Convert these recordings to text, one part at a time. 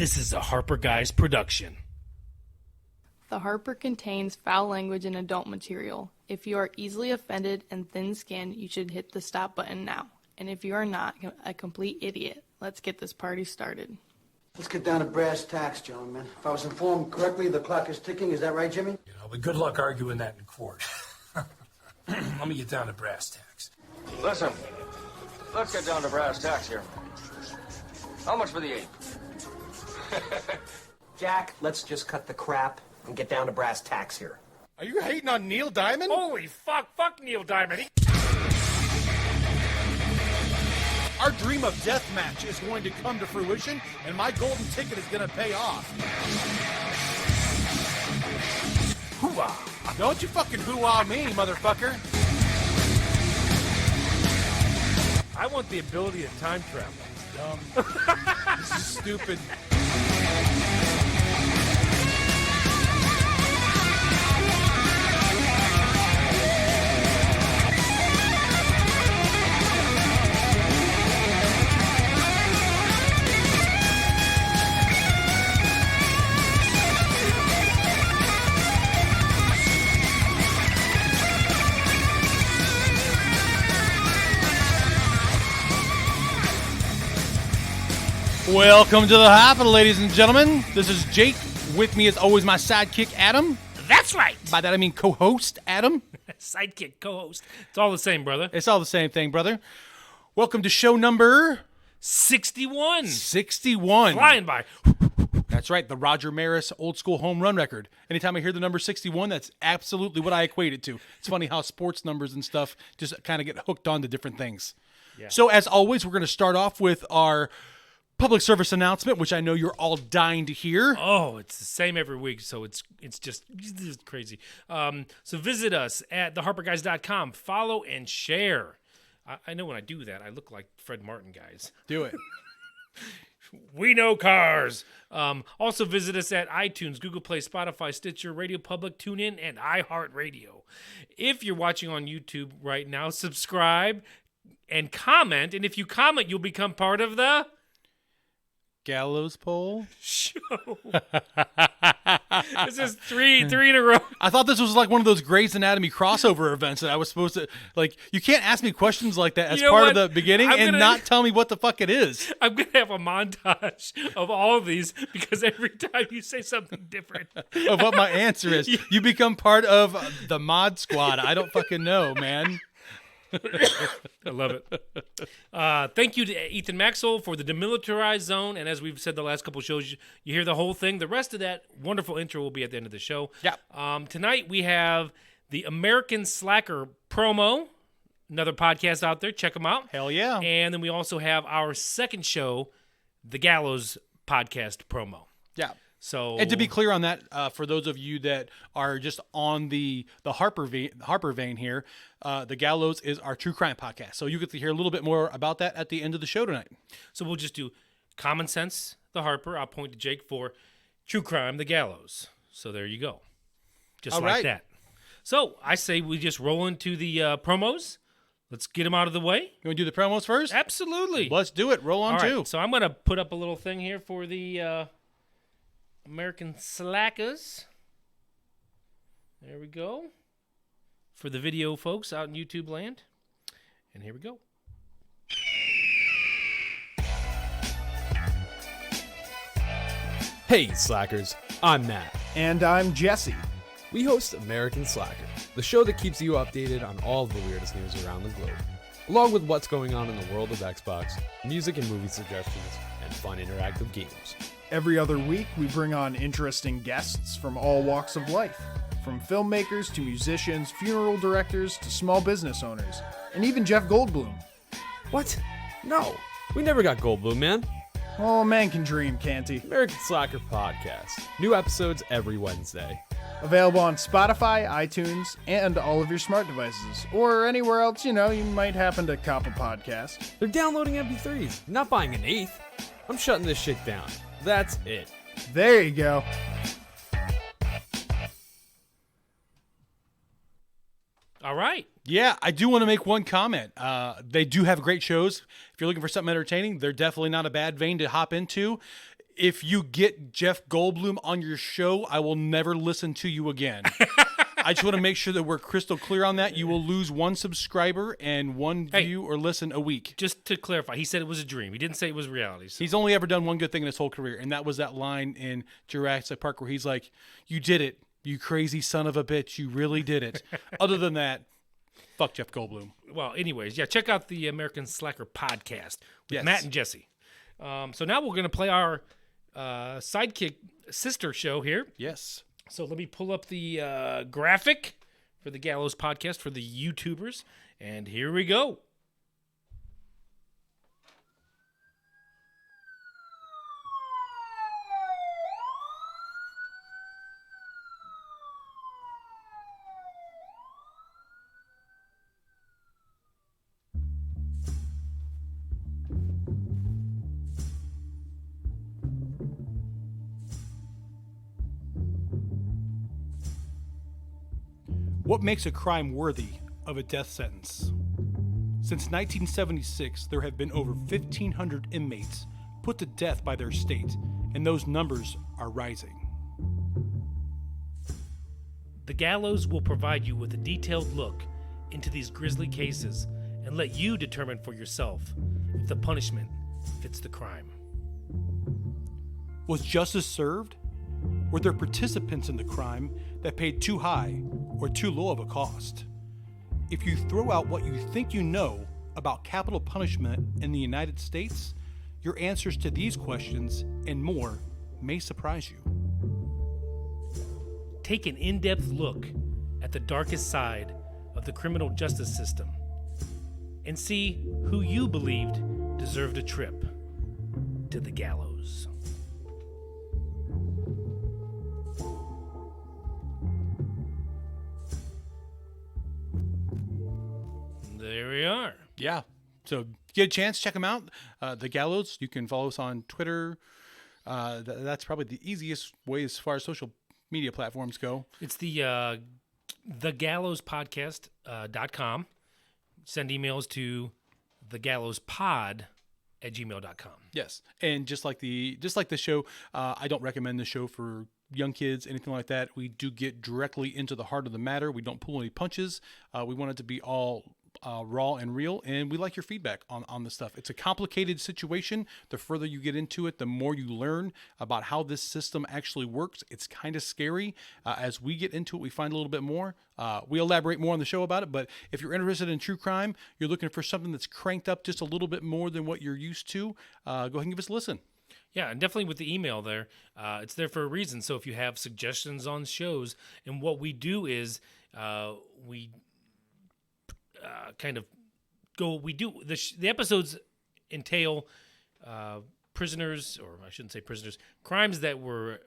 This is a Harper Guys production. The Harper contains foul language and adult material. If you are easily offended and thin-skinned, you should hit the stop button now. And if you are not a complete idiot, let's get this party started. Let's get down to brass tacks, gentlemen. If I was informed correctly, the clock is ticking. Is that right, Jimmy? You know, but good luck arguing that in court. Let me get down to brass tacks. Listen, let's get down to brass tacks here. How much for the ape? Jack, let's just cut the crap and get down to brass tacks here. Are you hating on Neil Diamond? Holy fuck, fuck Neil Diamond. Our dream of deathmatch is going to come to fruition, and my golden ticket is going to pay off. Hoo-ah. Don't you fucking hoo-ah me, motherfucker. I want the ability to time travel. Dumb. This is stupid. Welcome to the Hyper, ladies and gentlemen. This is Jake. With me, as always, my sidekick, Adam. That's right. By that, I mean co-host, Adam. Sidekick, co-host. It's all the same, brother. It's all the same thing, brother. Welcome to show number 61. 61. Flying by. That's right, the Roger Maris old school home run record. Anytime I hear the number 61, that's absolutely what I equate it to. It's funny how sports numbers and stuff just kind of get hooked on to different things. Yeah. So, as always, we're going to start off with our public service announcement, which I know you're all dying to hear. Oh, it's the same every week, so it's just crazy. So visit us at theharperguys.com. Follow and share. I know when I do that, I look like Fred Martin, guys. Do it. We know cars. Also visit us at iTunes, Google Play, Spotify, Stitcher, Radio Public, TuneIn, and iHeartRadio. If you're watching on YouTube right now, subscribe and comment. And if you comment, you'll become part of the Gallows poll show. This is three in a row. I thought this was like one of those Grey's Anatomy crossover events that I was supposed to, like, you can't ask me questions like that as part of the beginning and not tell me what the fuck it is. I'm going to have a montage of all of these because every time you say something different of what my answer is, you become part of the mod squad. I don't fucking know, man. I love it. Thank you to Ethan Maxwell for the demilitarized zone. And as we've said the last couple of shows, you hear the whole thing. The rest of that wonderful intro will be at the end of the show. Yeah. Tonight we have the American Slacker promo, another podcast out there. Check them out. Hell yeah. And then we also have our second show, the Gallows podcast promo. Yeah. So, and to be clear on that, for those of you that are just on the Harper vein here, the Gallows is our true crime podcast. So you get to hear a little bit more about that at the end of the show tonight. So we'll just do Common Sense, the Harper. I'll point to Jake for True Crime, the Gallows. So there you go. Just all like right. That. So I say we just roll into the promos. Let's get them out of the way. You want to do the promos first? Absolutely. Let's do it. Roll on, too. Right. So I'm going to put up a little thing here for the American Slackers. There we go. For the video folks out in YouTube land. And here we go. Hey, Slackers. I'm Matt. And I'm Jesse. We host American Slacker, the show that keeps you updated on all of the weirdest news around the globe, along with what's going on in the world of Xbox, music and movie suggestions, and fun interactive games. Every other week, we bring on interesting guests from all walks of life, from filmmakers to musicians, funeral directors to small business owners, and even Jeff Goldblum. What? No, we never got Goldblum, man. Oh, man can dream, can't he? American Slacker Podcast. New episodes every Wednesday. Available on Spotify, iTunes, and all of your smart devices, or anywhere else, you might happen to cop a podcast. They're downloading MP3s, not buying an eighth. I'm shutting this shit down. That's it. There you go. All right. Yeah, I do want to make one comment. They do have great shows. If you're looking for something entertaining, they're definitely not a bad vein to hop into. If you get Jeff Goldblum on your show, I will never listen to you again. I just want to make sure that we're crystal clear on that. You will lose 1 subscriber and 1 view or listen a week. Just to clarify, he said it was a dream. He didn't say it was reality. So. He's only ever done one good thing in his whole career, and that was that line in Jurassic Park where he's like, "You did it, you crazy son of a bitch. You really did it." Other than that, fuck Jeff Goldblum. Well, anyways, yeah, check out the American Slacker podcast with Matt and Jesse. So now we're going to play our sidekick sister show here. Yes. So let me pull up the graphic for the Gallows podcast for the YouTubers, and here we go. What makes a crime worthy of a death sentence? Since 1976, there have been over 1,500 inmates put to death by their state, and those numbers are rising. The Gallows will provide you with a detailed look into these grisly cases and let you determine for yourself if the punishment fits the crime. Was justice served? Were there participants in the crime that paid too high or too low of a cost? If you throw out what you think you know about capital punishment in the United States, your answers to these questions and more may surprise you. Take an in-depth look at the darkest side of the criminal justice system and see who you believed deserved a trip to the gallows. There we are. Yeah. So get a chance, check them out. The Gallows, you can follow us on Twitter. That's probably the easiest way as far as social media platforms go. It's the thegallowspodcast.com. Send emails to thegallowspod@gmail.com. Yes. And just like the show, I don't recommend the show for young kids, anything like that. We do get directly into the heart of the matter. We don't pull any punches. We want it to be all raw and real, and we like your feedback on this stuff. It's a complicated situation. The further you get into it, the more you learn about how this system actually works. It's kind of scary. As we get into it, we find a little bit more. We elaborate more on the show about it, but if you're interested in true crime, you're looking for something that's cranked up just a little bit more than what you're used to, go ahead and give us a listen. Yeah, and definitely with the email there, it's there for a reason. So if you have suggestions on shows, and what we do is we kind of go. We do the episodes entail prisoners, or I shouldn't say prisoners, crimes that were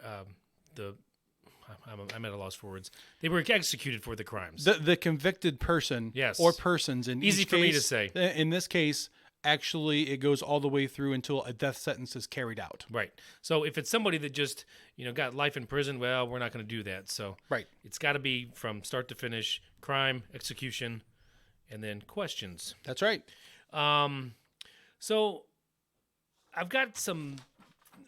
I'm at a loss for words. They were executed for the crimes. The convicted person, yes, or persons. In easy each for case, me to say. In this case, actually, it goes all the way through until a death sentence is carried out. Right. So if it's somebody that just got life in prison, well, we're not going to do that. So right, it's got to be from start to finish: crime, execution, and then questions. That's right. So I've got a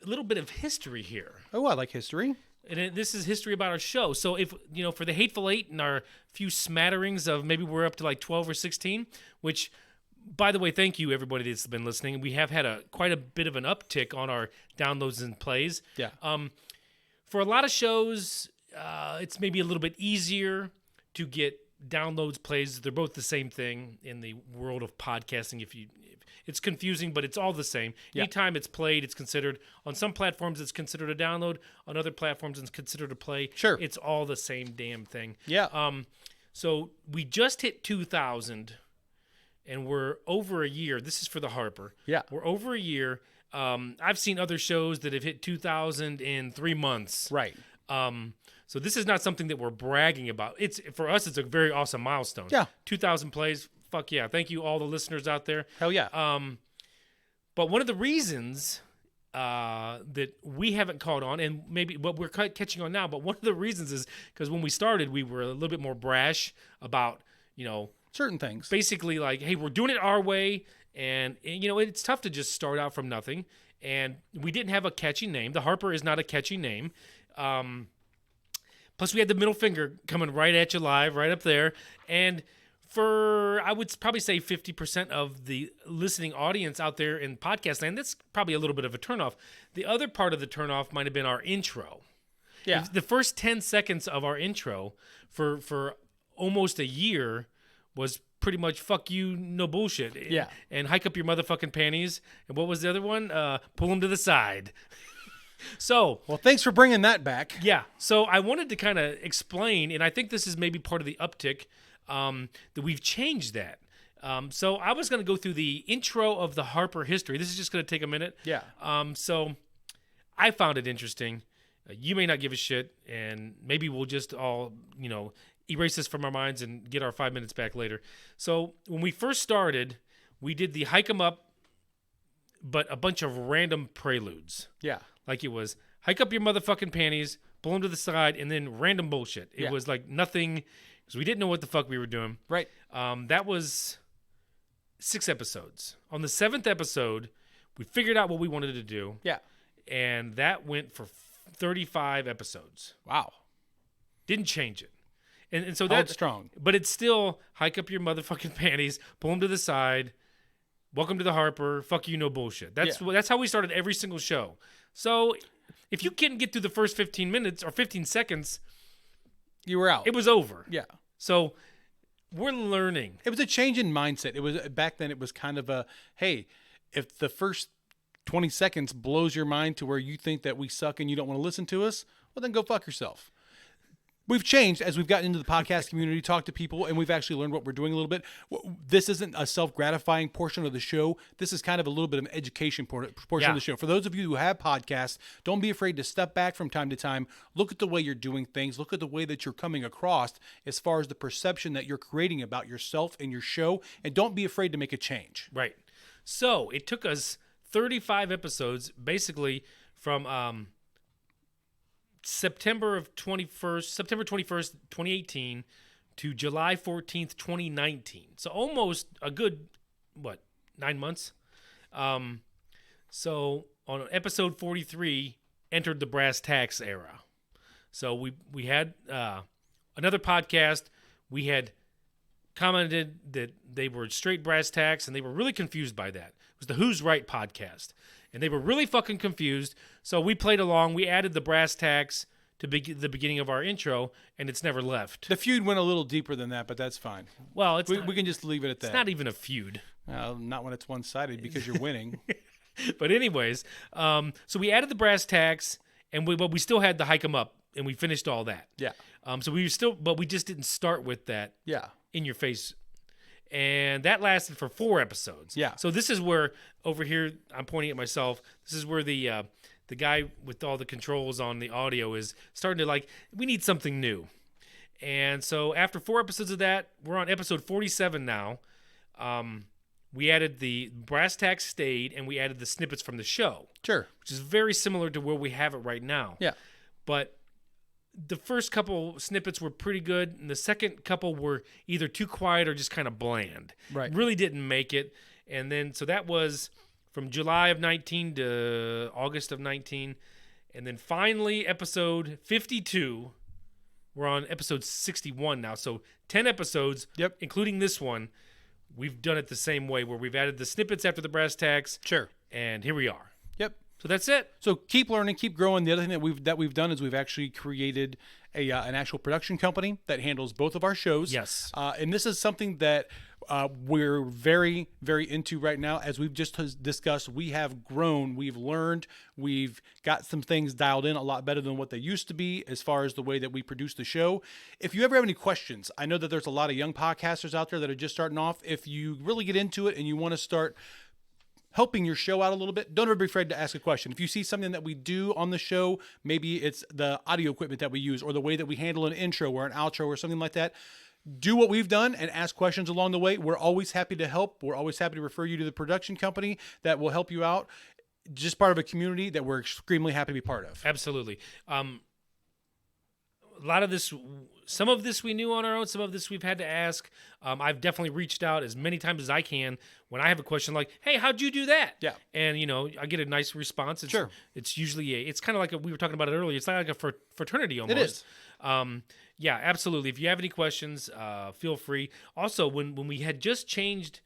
little bit of history here. Oh, I like history. And this is history about our show. So if, for the Hateful Eight and our few smatterings of maybe we're up to like 12 or 16, which, by the way, thank you, everybody that's been listening. We have had quite a bit of an uptick on our downloads and plays. Yeah. For a lot of shows, it's maybe a little bit easier to get downloads, plays. They're both the same thing in the world of podcasting. It's confusing, but it's all the same. Yeah. Anytime it's played, it's considered, on some platforms it's considered a download, on other platforms it's considered a play. Sure. It's all the same damn thing. Yeah. So we just hit 2,000, and we're over a year. This is for the Harper. Yeah. We're over a year. I've seen other shows that have hit 2,000 in 3 months. Right. So this is not something that we're bragging about. For us, it's a very awesome milestone. Yeah. 2,000 plays. Fuck yeah. Thank you, all the listeners out there. Hell yeah. But one of the reasons that we haven't caught on, and maybe what we're catching on now, but one of the reasons is because when we started, we were a little bit more brash about, certain things. Basically like, hey, we're doing it our way. And it's tough to just start out from nothing. And we didn't have a catchy name. The Harper is not a catchy name. Plus, we had the middle finger coming right at you live, right up there. And for, I would probably say 50% of the listening audience out there in podcast land, that's probably a little bit of a turnoff. The other part of the turnoff might have been our intro. Yeah. The first 10 seconds of our intro for almost a year was pretty much fuck you, no bullshit. Yeah. And hike up your motherfucking panties. And what was the other one? Pull them to the side. So, Well, thanks for bringing that back. yeah. So I wanted to kind of explain, and I think this is maybe part of the uptick, that we've changed that. So I was going to go through the intro of the Harper history. This is just going to take a minute. Yeah. So I found it interesting. You may not give a shit, and maybe we'll just all, erase this from our minds and get our 5 minutes back later. So when we first started, we did the hike 'em up, but a bunch of random preludes. Yeah. Like it was hike up your motherfucking panties, pull them to the side, and then random bullshit. It Yeah. was like nothing, because we didn't know what the fuck we were doing. Right. That was 6 episodes. On the 7th episode, we figured out what we wanted to do, Yeah. and that went for 35 episodes. Wow. Didn't change it. And so Held that's strong. But it's still hike up your motherfucking panties, pull them to the side. Welcome to the Harper. Fuck you, no bullshit. That's how we started every single show. So if you couldn't get through the first 15 minutes or 15 seconds, You were out. it was over. Yeah. So we're learning. It was a change in mindset. It was back then. It was kind of a, hey, if the first 20 seconds blows your mind to where you think that we suck and you don't want to listen to us, well, then go fuck yourself. We've changed as we've gotten into the podcast community, talked to people, and we've actually learned what we're doing a little bit. This isn't a self-gratifying portion of the show. This is kind of a little bit of an education portion Yeah. of the show. For those of you who have podcasts, don't be afraid to step back from time to time. Look at the way you're doing things. Look at the way that you're coming across as far as the perception that you're creating about yourself and your show, and don't be afraid to make a change. Right. So it took us 35 episodes, basically from September 21st, 2018 to July 14th, 2019. So almost a good, 9 months? So on episode 43, entered the brass tacks era. So we had another podcast. We had commented that they were straight brass tacks, and they were really confused by that. It was the Who's Right podcast. And they were really fucking confused. So we played along. We added the brass tacks to the beginning of our intro, and it's never left. The feud went a little deeper than that, but that's fine. Well, We can just leave it at that. it's not even a feud. Not when it's one-sided because you're winning. But anyways, so we added the brass tacks, and but we still had the hike 'em up, and we finished all that. Yeah. So we but we just didn't start with that. Yeah. In your face. And that lasted for 4 episodes. Yeah. So this is where, over here, I'm pointing at myself. This is where the guy with all the controls on the audio is starting to we need something new. And so after 4 episodes of that, we're on episode 47 now. We added the brass tacks stayed, and we added the snippets from the show. Sure. Which is very similar to where we have it right now. Yeah. But the first couple snippets were pretty good, and the second couple were either too quiet or just kind of bland. Right. Really didn't make it. And then, so that was from July of 19 to August of 19. And then finally, episode 52. We're on episode 61 now. So 10 episodes, Yep. including this one. We've done it the same way, where we've added the snippets after the brass tacks. Sure. And here we are. Yep. So that's it. So keep learning, keep growing. The other thing that we've done is we've actually created an actual production company that handles both of our shows. Yes. And this is something that we're very, very into right now. As we've just discussed, we have grown, we've learned, we've got some things dialed in a lot better than what they used to be as far as the way that we produce the show. If you ever have any questions, I know that there's a lot of young podcasters out there that are just starting off. If you really get into it and you want to start helping your show out a little bit, don't ever be afraid to ask a question. If you see something that we do on the show, maybe it's the audio equipment that we use or the way that we handle an intro or an outro or something like that, do what we've done and ask questions along the way. We're always happy to help. We're always happy to refer you to the production company that will help you out. Just part of a community that we're extremely happy to be part of. Absolutely. a lot of this, some of this we knew on our own, some of this we've had to ask. I've definitely reached out as many times as I can when I have a question like, "Hey, how'd you do that?" Yeah. And I get a nice response. Sure. It's usually it's kind of like we were talking about it earlier. It's like a fraternity almost. It is. Yeah, absolutely. If you have any questions, feel free. Also, when we had just changed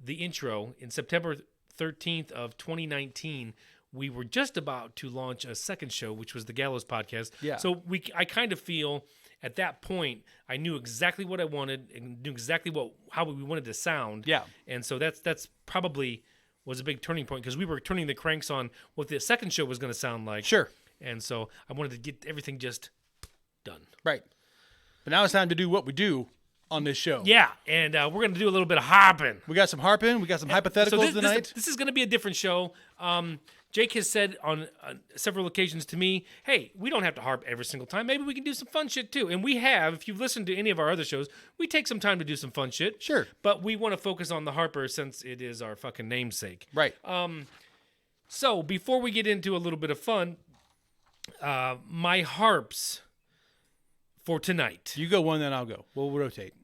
the intro in September 13th of 2019, we were just about to launch a second show, which was the Gallows podcast. Yeah. So I kind of feel at that point I knew exactly what I wanted and knew exactly how we wanted to sound. Yeah. And so that's probably was a big turning point because we were turning the cranks on what the second show was going to sound like. Sure. And so I wanted to get everything just done. Right. But now it's time to do what we do on this show. Yeah, and we're going to do a little bit of harping. We got some harping. We got some hypotheticals tonight. This is going to be a different show. Jake has said on several occasions to me, hey, we don't have to harp every single time. Maybe we can do some fun shit too. And we have. If you've listened to any of our other shows, we take some time to do some fun shit. Sure. But we want to focus on the Harper since it is our fucking namesake. Right. So before we get into a little bit of fun, my harps for tonight. You go one, then I'll go. We'll rotate.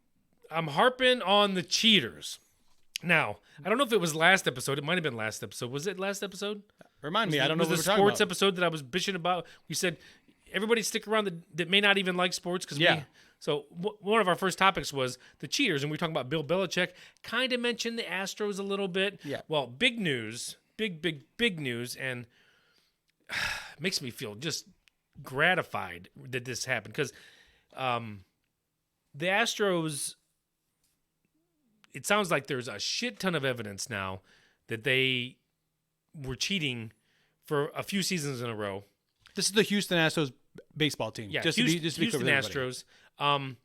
I'm harping on the cheaters. Now, I don't know if it was last episode. It might have been last episode. Was it last episode? Remind me. I don't know what we're was the talking sports about. episode that I was bitching about. We said everybody stick around that may not even like sports because So one of our first topics was the cheaters, and we were talking about Bill Belichick. Kind of mentioned the Astros a little bit. Yeah. Well, big news, big news, and makes me feel just gratified that this happened because the Astros. It sounds like there's a shit ton of evidence now that they were cheating for a few seasons in a row. This is the Houston Astros baseball team. Yeah, just Houston, to be clear with everybody. Astros.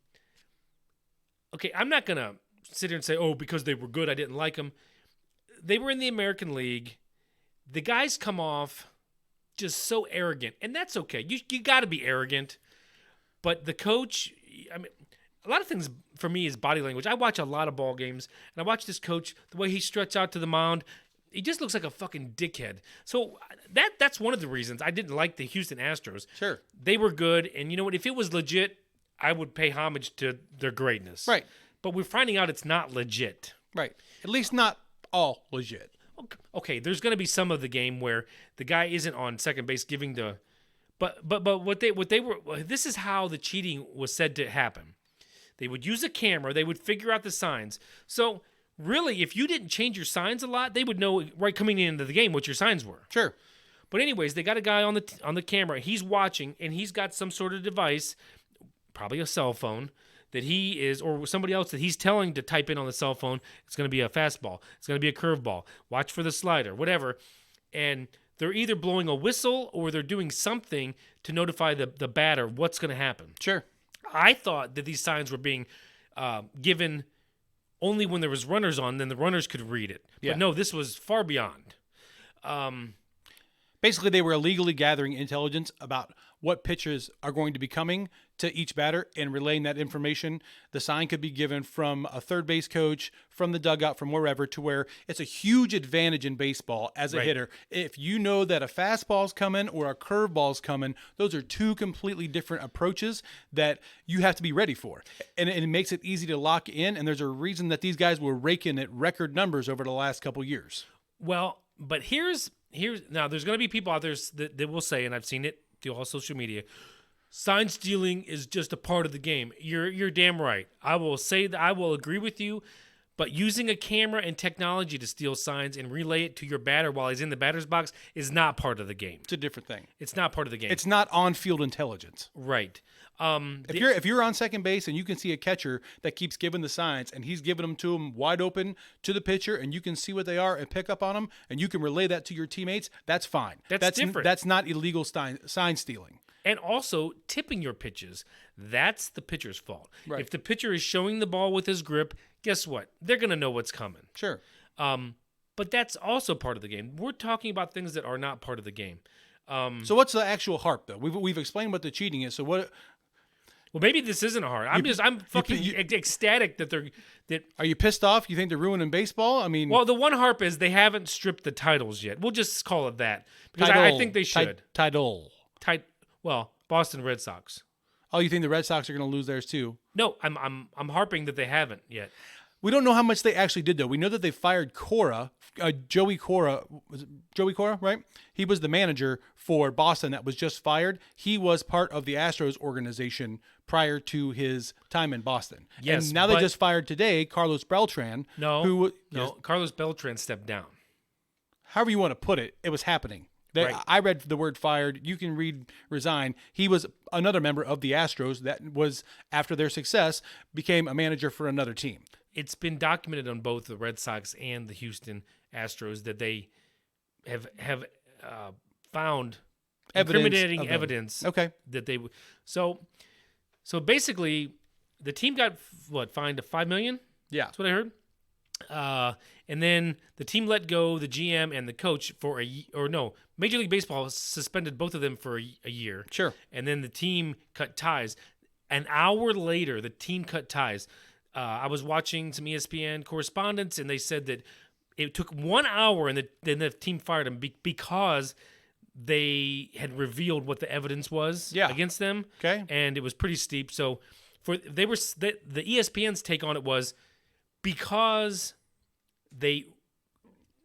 Okay, I'm not going to sit here and say, oh, because they were good, I didn't like them. They were in the American League. The guys come off just so arrogant, and that's okay. You got to be arrogant. But the coach, I mean, a lot of things for me is body language. I watch a lot of ball games, and I watch this coach, the way he struts out to the mound. He just looks like a fucking dickhead. So that's one of the reasons I didn't like the Houston Astros. Sure. They were good, and you know what? If it was legit, I would pay homage to their greatness. Right. But we're finding out it's not legit. Right. At least not all legit. Okay, there's going to be some of the game where the guy isn't on second base giving the but what they were, this is how the cheating was said to happen. They would use a camera, they would figure out the signs. So, really, if you didn't change your signs a lot, they would know right coming into the game what your signs were. Sure. But anyways, they got a guy on the camera. He's watching, and he's got some sort of device, probably a cell phone, that he is, or somebody else that he's telling to type in on the cell phone. It's going to be a fastball. It's going to be a curveball. Watch for the slider, whatever. And they're either blowing a whistle or they're doing something to notify the batter what's going to happen. Sure. I thought that these signs were being given only when there was runners on, then the runners could read it. Yeah. But no, this was far beyond. Basically, they were illegally gathering intelligence about what pitches are going to be coming to each batter and relaying that information. The sign could be given from a third base coach, from the dugout, from wherever, to where it's a huge advantage in baseball as a hitter. If you know that a fastball's coming or a curveball's coming, those are two completely different approaches that you have to be ready for. And it makes it easy to lock in, and there's a reason that these guys were raking at record numbers over the last couple years. Well, but here's now there's going to be people out there that will say, and I've seen it through all social media, sign stealing is just a part of the game. You're damn right. I will say that I will agree with you, but using a camera and technology to steal signs and relay it to your batter while he's in the batter's box is not part of the game. It's a different thing. It's not part of the game. It's not on-field intelligence. Right. If you're on second base and you can see a catcher that keeps giving the signs and he's giving them to him wide open to the pitcher and you can see what they are and pick up on them and you can relay that to your teammates, that's fine. That's different. That's not illegal sign stealing. And also, tipping your pitches, that's the pitcher's fault. Right. If the pitcher is showing the ball with his grip, guess what? They're going to know what's coming. Sure. But that's also part of the game. We're talking about things that are not part of the game. So what's the actual harp, though? We've explained what the cheating is. So what? Well, maybe this isn't a hard. I'm fucking ecstatic that that. Are you pissed off? You think they're ruining baseball? I mean, Well, the one harp is they haven't stripped the titles yet. We'll just call it that because I think they should. Title. Well, Boston Red Sox. Oh, you think the Red Sox are going to lose theirs too? No, I'm harping that they haven't yet. We don't know how much they actually did, though. We know that they fired Cora, Joey Cora. Was it Joey Cora, right? He was the manager for Boston that was just fired. He was part of the Astros organization prior to his time in Boston. Yes, and now they but- just fired today Carlos Beltran. No, yes, Carlos Beltran stepped down. however you want to put it, it was happening. Right. I read the word fired. You can read resign. He was another member of the Astros that was, after their success, became a manager for another team. It's been documented on both the Red Sox and the Houston Astros that they have found incriminating evidence. Okay. That they so basically the team got fined to $5 million. Yeah. That's what I heard. And then the team let go the GM and the coach for Major League Baseball suspended both of them for a year. Sure. And then the team cut ties. An hour later, the team cut ties. I was watching some ESPN correspondence, and they said that it took 1 hour, and then the team fired him because they had revealed what the evidence was against them. Okay. And it was pretty steep. So the ESPN's take on it was because they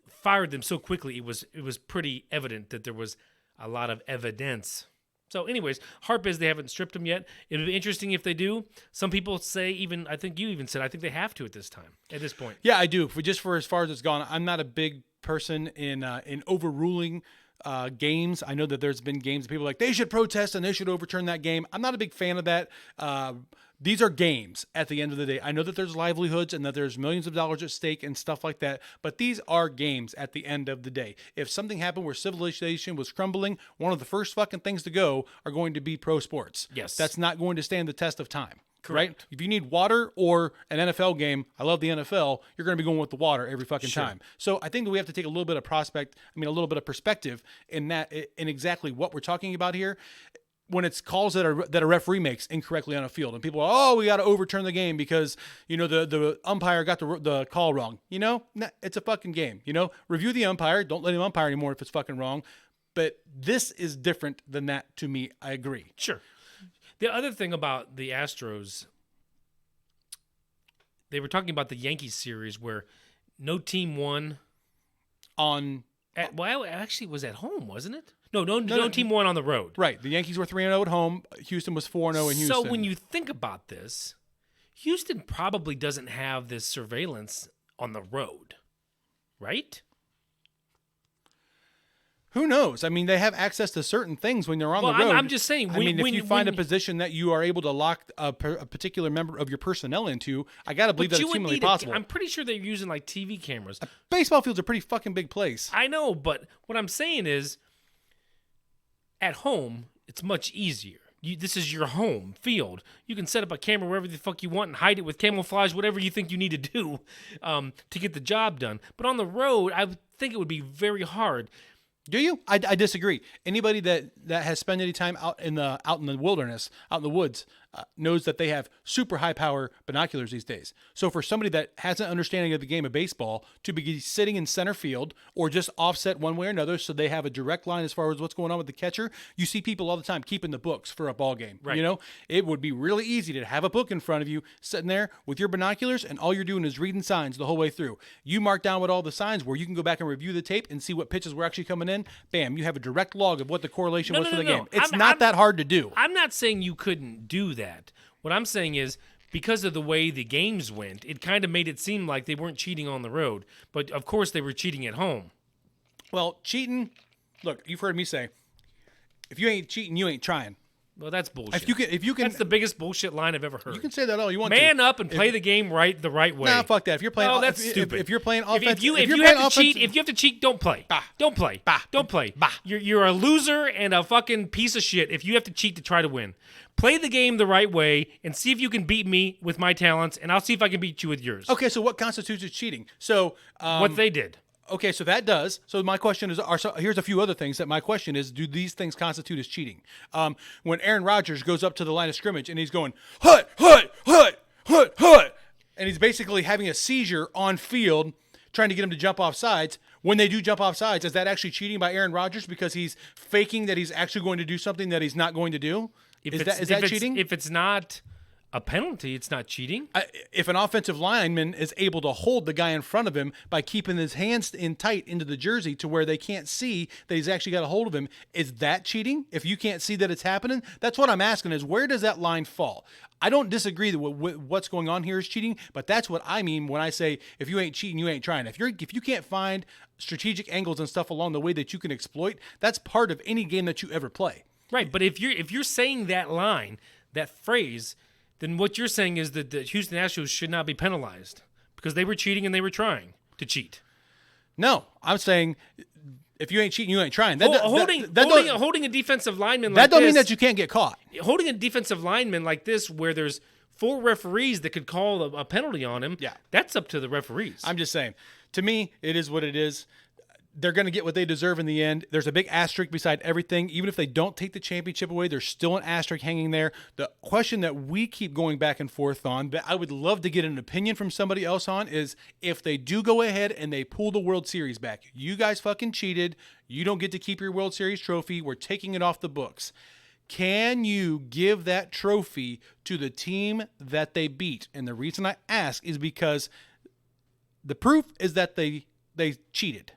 fired them so quickly, it was pretty evident that there was a lot of evidence. So anyways, Harp is they haven't stripped them yet. It'll be interesting if they do. Some people say I think you even said, I think they have to at this point. Yeah, I do. For as far as it's gone, I'm not a big person in overruling games. I know that there's been games that people are like, they should protest and they should overturn that game. I'm not a big fan of that. These are games at the end of the day. I know that there's livelihoods and that there's millions of dollars at stake and stuff like that, but these are games at the end of the day. If something happened where civilization was crumbling, one of the first fucking things to go are going to be pro sports. Yes. That's not going to stand the test of time. Correct. Right? If you need water or an NFL game, I love the NFL, you're going to be going with the water every fucking Sure. time. So I think that we have to take a little bit of perspective in exactly what we're talking about here. When it's calls that a referee makes incorrectly on a field, and people are, we got to overturn the game because the umpire got the call wrong. It's a fucking game. Review the umpire. Don't let him umpire anymore if it's fucking wrong. But this is different than that to me. I agree. Sure. The other thing about the Astros, they were talking about the Yankees series where no team won actually it was at home, wasn't it? No team won on the road. Right. The Yankees were 3-0 at home. Houston was 4-0 in Houston. So when you think about this, Houston probably doesn't have this surveillance on the road, right? Who knows? I mean, they have access to certain things when they're on the road. I'm just saying. If you find a position that you are able to lock a particular member of your personnel into, I got to believe that it's humanly possible. I'm pretty sure they're using like TV cameras. Baseball field's a pretty fucking big place. I know, but what I'm saying is, at home, it's much easier. This is your home field. You can set up a camera wherever the fuck you want and hide it with camouflage, whatever you think you need to do to get the job done. But on the road, I think it would be very hard. Do you? I disagree. Anybody that has spent any time out in the wilderness, out in the woods, knows that they have super high power binoculars these days. So for somebody that has an understanding of the game of baseball to be sitting in center field or just offset one way or another, so they have a direct line as far as what's going on with the catcher, you see people all the time keeping the books for a ball game. Right. It would be really easy to have a book in front of you, sitting there with your binoculars, and all you're doing is reading signs the whole way through. You mark down what all the signs were. You can go back and review the tape and see what pitches were actually coming in. Bam, you have a direct log of what the correlation was for the game. It's not that hard to do. I'm not saying you couldn't do that. What I'm saying is, because of the way the games went, it kind of made it seem like they weren't cheating on the road. But, of course, they were cheating at home. Well, cheating, look, you've heard me say, if you ain't cheating, you ain't trying. Well, that's bullshit. If you can, that's the biggest bullshit line I've ever heard. You can say that all you want. Man up and play the game the right way. Nah, fuck that. If you're playing, that's stupid. If you're playing offense, if you have to cheat, don't play. Don't play. Don't play. You're a loser and a fucking piece of shit if you have to cheat to try to win. Play the game the right way and see if you can beat me with my talents, and I'll see if I can beat you with yours. Okay, so what constitutes as cheating? So what they did. Okay, so that does. So my question is, here's a few other things that my question is, do these things constitute as cheating? When Aaron Rodgers goes up to the line of scrimmage and he's going, hut, hut, hut, hut, hut, and he's basically having a seizure on field trying to get him to jump off sides. When they do jump off sides, is that actually cheating by Aaron Rodgers because he's faking that he's actually going to do something that he's not going to do? Is that cheating? If it's not a penalty, it's not cheating. If an offensive lineman is able to hold the guy in front of him by keeping his hands in tight into the jersey to where they can't see that he's actually got a hold of him, is that cheating? If you can't see that it's happening, that's what I'm asking is where does that line fall? I don't disagree that what's going on here is cheating, but that's what I mean when I say if you ain't cheating, you ain't trying. If you can't find strategic angles and stuff along the way that you can exploit, that's part of any game that you ever play. Right, but if you're saying that line, that phrase, then what you're saying is that the Houston Astros should not be penalized because they were cheating and they were trying to cheat. No, I'm saying if you ain't cheating, you ain't trying. Holding a defensive lineman like that don't this, mean that you can't get caught. Holding a defensive lineman like this where there's 4 referees that could call a penalty on him, that's up to the referees. I'm just saying. To me, it is what it is. They're going to get what they deserve in the end. There's a big asterisk beside everything. Even if they don't take the championship away, there's still an asterisk hanging there. The question that we keep going back and forth on, but I would love to get an opinion from somebody else on, is if they do go ahead and they pull the World Series back, you guys fucking cheated. You don't get to keep your World Series trophy. We're taking it off the books. Can you give that trophy to the team that they beat? And the reason I ask is because the proof is that they cheated.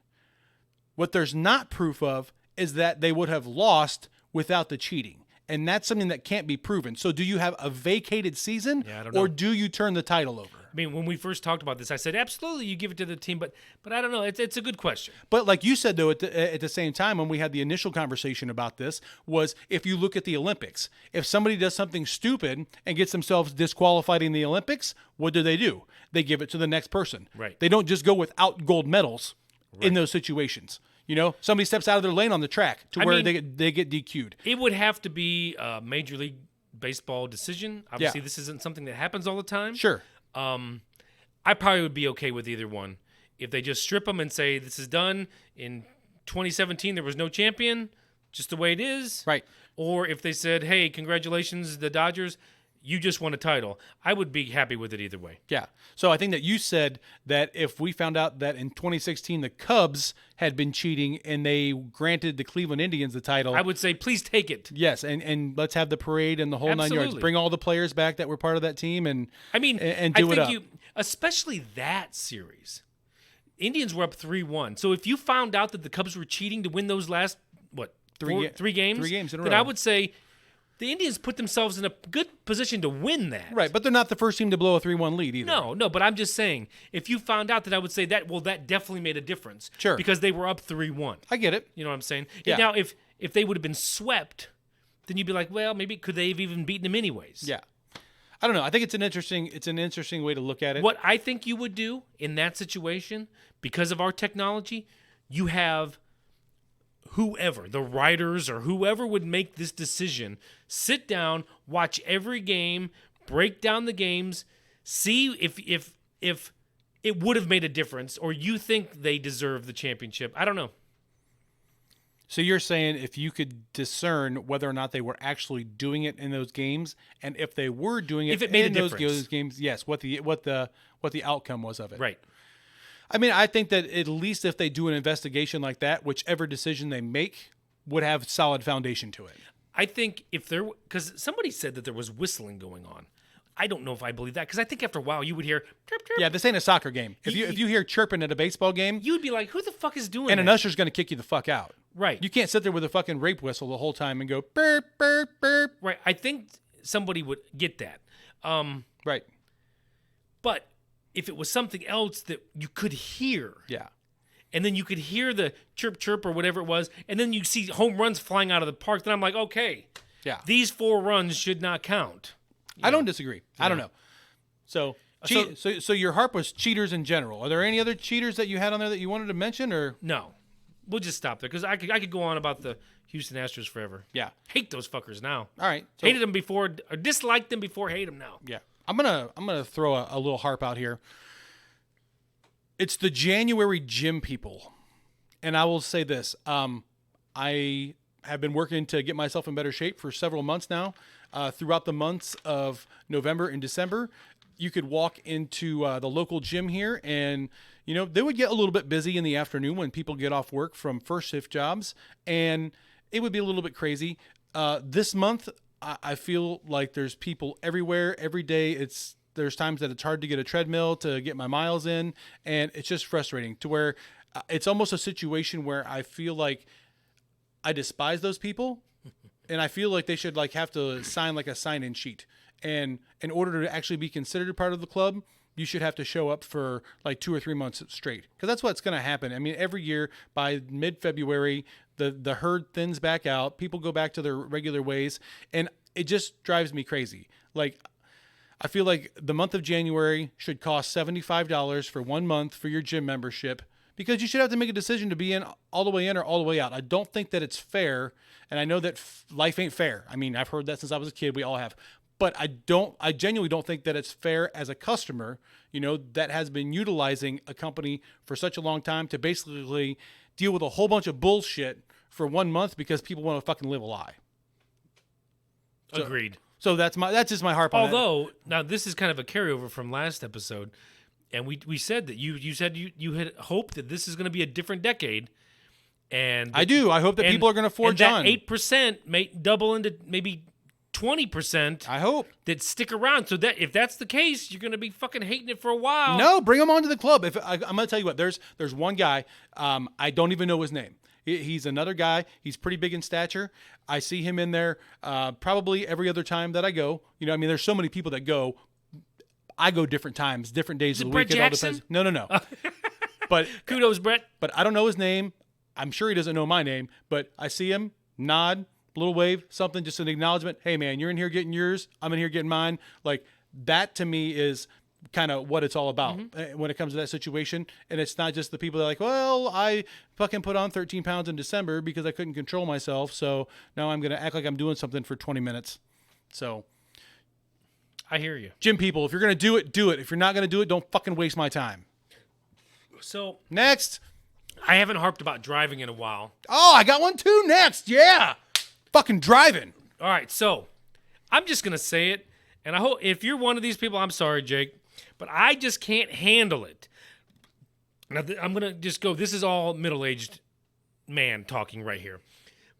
What there's not proof of is that they would have lost without the cheating. And that's something that can't be proven. So do you have a vacated season or do you turn the title over? I mean, when we first talked about this, I said, absolutely, you give it to the team. But I don't know. It's a good question. But like you said, though, at the same time, when we had the initial conversation about this, was if you look at the Olympics, if somebody does something stupid and gets themselves disqualified in the Olympics, what do? They give it to the next person. Right. They don't just go without gold medals in those situations. You know, somebody steps out of their lane on the track to where they get DQ'd. It would have to be a Major League Baseball decision. Obviously, this isn't something that happens all the time. Sure. I probably would be okay with either one. If they just strip them and say, this is done. In 2017, there was no champion, just the way it is. Right. Or if they said, hey, congratulations, the Dodgers, you just won a title. I would be happy with it either way. Yeah. So I think that you said that if we found out that in 2016 the Cubs had been cheating and they granted the Cleveland Indians the title, I would say, please take it. Yes, and let's have the parade and the whole 9 yards. Bring all the players back that were part of that team and I mean, and do I it think up. Especially that series. Indians were up 3-1. So if you found out that the Cubs were cheating to win those last three games? 3 games in a row. Then I would say the Indians put themselves in a good position to win that. Right, but they're not the first team to blow a 3-1 lead either. No, but I'm just saying, if you found out that, I would say that definitely made a difference. Sure. Because they were up 3-1. I get it. You know what I'm saying? Yeah. Now, if they would have been swept, then you'd be like, well, maybe could they have even beaten them anyways? Yeah. I don't know. I think it's an interesting way to look at it. What I think you would do in that situation, because of our technology, you have whoever, the writers or whoever would make this decision, sit down, watch every game, break down the games, see if it would have made a difference, or you think they deserve the championship. I don't know. So you're saying if you could discern whether or not they were actually doing it in those games, and if they were doing it, if it made in a those difference. games, yes, what the outcome was of it. Right. I mean, I think that at least if they do an investigation like that, whichever decision they make would have solid foundation to it. I think because somebody said that there was whistling going on. I don't know if I believe that, because I think after a while you would hear chirp, chirp. Yeah, this ain't a soccer game. If you hear chirping at a baseball game, you would be like, who the fuck is doing and that? an usher's going to kick you the fuck out. Right. You can't sit there with a fucking rape whistle the whole time and go burp, burp, burp. Right. I think somebody would get that. Right. But if it was something else that you could hear. Yeah. And then you could hear the chirp, chirp or whatever it was, and then you see home runs flying out of the park, then I'm like, okay. Yeah. These 4 runs should not count. I don't disagree. I don't know. So your harp was cheaters in general. Are there any other cheaters that you had on there that you wanted to mention, or no? We'll just stop there, because I could go on about the Houston Astros forever. Yeah, hate those fuckers now. All right, hated them before, or disliked them before, hate them now. Yeah, I'm gonna throw a little harp out here. It's the January gym people, and I will say this: I have been working to get myself in better shape for several months now. Throughout the months of November and December, you could walk into the local gym here, and they would get a little bit busy in the afternoon when people get off work from first shift jobs, and it would be a little bit crazy. This month, I feel like there's people everywhere, every day. There's times that it's hard to get a treadmill to get my miles in, and it's just frustrating to where it's almost a situation where I feel like I despise those people, and I feel like they should like have to sign like a sign-in sheet. And in order to actually be considered a part of the club, you should have to show up for like 2 or 3 months straight, because that's what's going to happen. I mean, every year by mid-February, the herd thins back out. People go back to their regular ways, and it just drives me crazy. Like, I feel like the month of January should cost $75 for 1 month for your gym membership, because you should have to make a decision to be in all the way in or all the way out. I don't think that it's fair, and I know that life ain't fair. I mean, I've heard that since I was a kid. We all have. But I genuinely don't think that it's fair as a customer, that has been utilizing a company for such a long time to basically deal with a whole bunch of bullshit for 1 month because people want to fucking live a lie. Agreed. So that's just my harp on that. Although, now this is kind of a carryover from last episode, and we said that you said you had hoped that this is going to be a different decade, and I do. I hope that people are going to forge on. That 8% may double into maybe 20%. I hope that stick around. So that if that's the case, you're going to be fucking hating it for a while. No, bring them onto the club. I'm going to tell you what. There's one guy. I don't even know his name. He's another guy. He's pretty big in stature. I see him in there probably every other time that I go. I mean, there's so many people that go. I go different times, different days of the week. Brett Jackson? It all depends. No. But kudos, Brett. But I don't know his name. I'm sure he doesn't know my name. But I see him, nod, little wave, something, just an acknowledgement. Hey, man, you're in here getting yours. I'm in here getting mine. Like, that to me is kind of what it's all about when it comes to that situation. And it's not just the people that are like, well, I fucking put on 13 pounds in December because I couldn't control myself. So now I'm going to act like I'm doing something for 20 minutes. So I hear you. Gym people, if you're going to do it, do it. If you're not going to do it, don't fucking waste my time. So next. I haven't harped about driving in a while. Oh, I got one too next. Yeah. Fucking driving. All right. So I'm just going to say it. And I hope if you're one of these people, I'm sorry, Jake, but I just can't handle it. Now, I'm going to just go. This is all middle-aged man talking right here.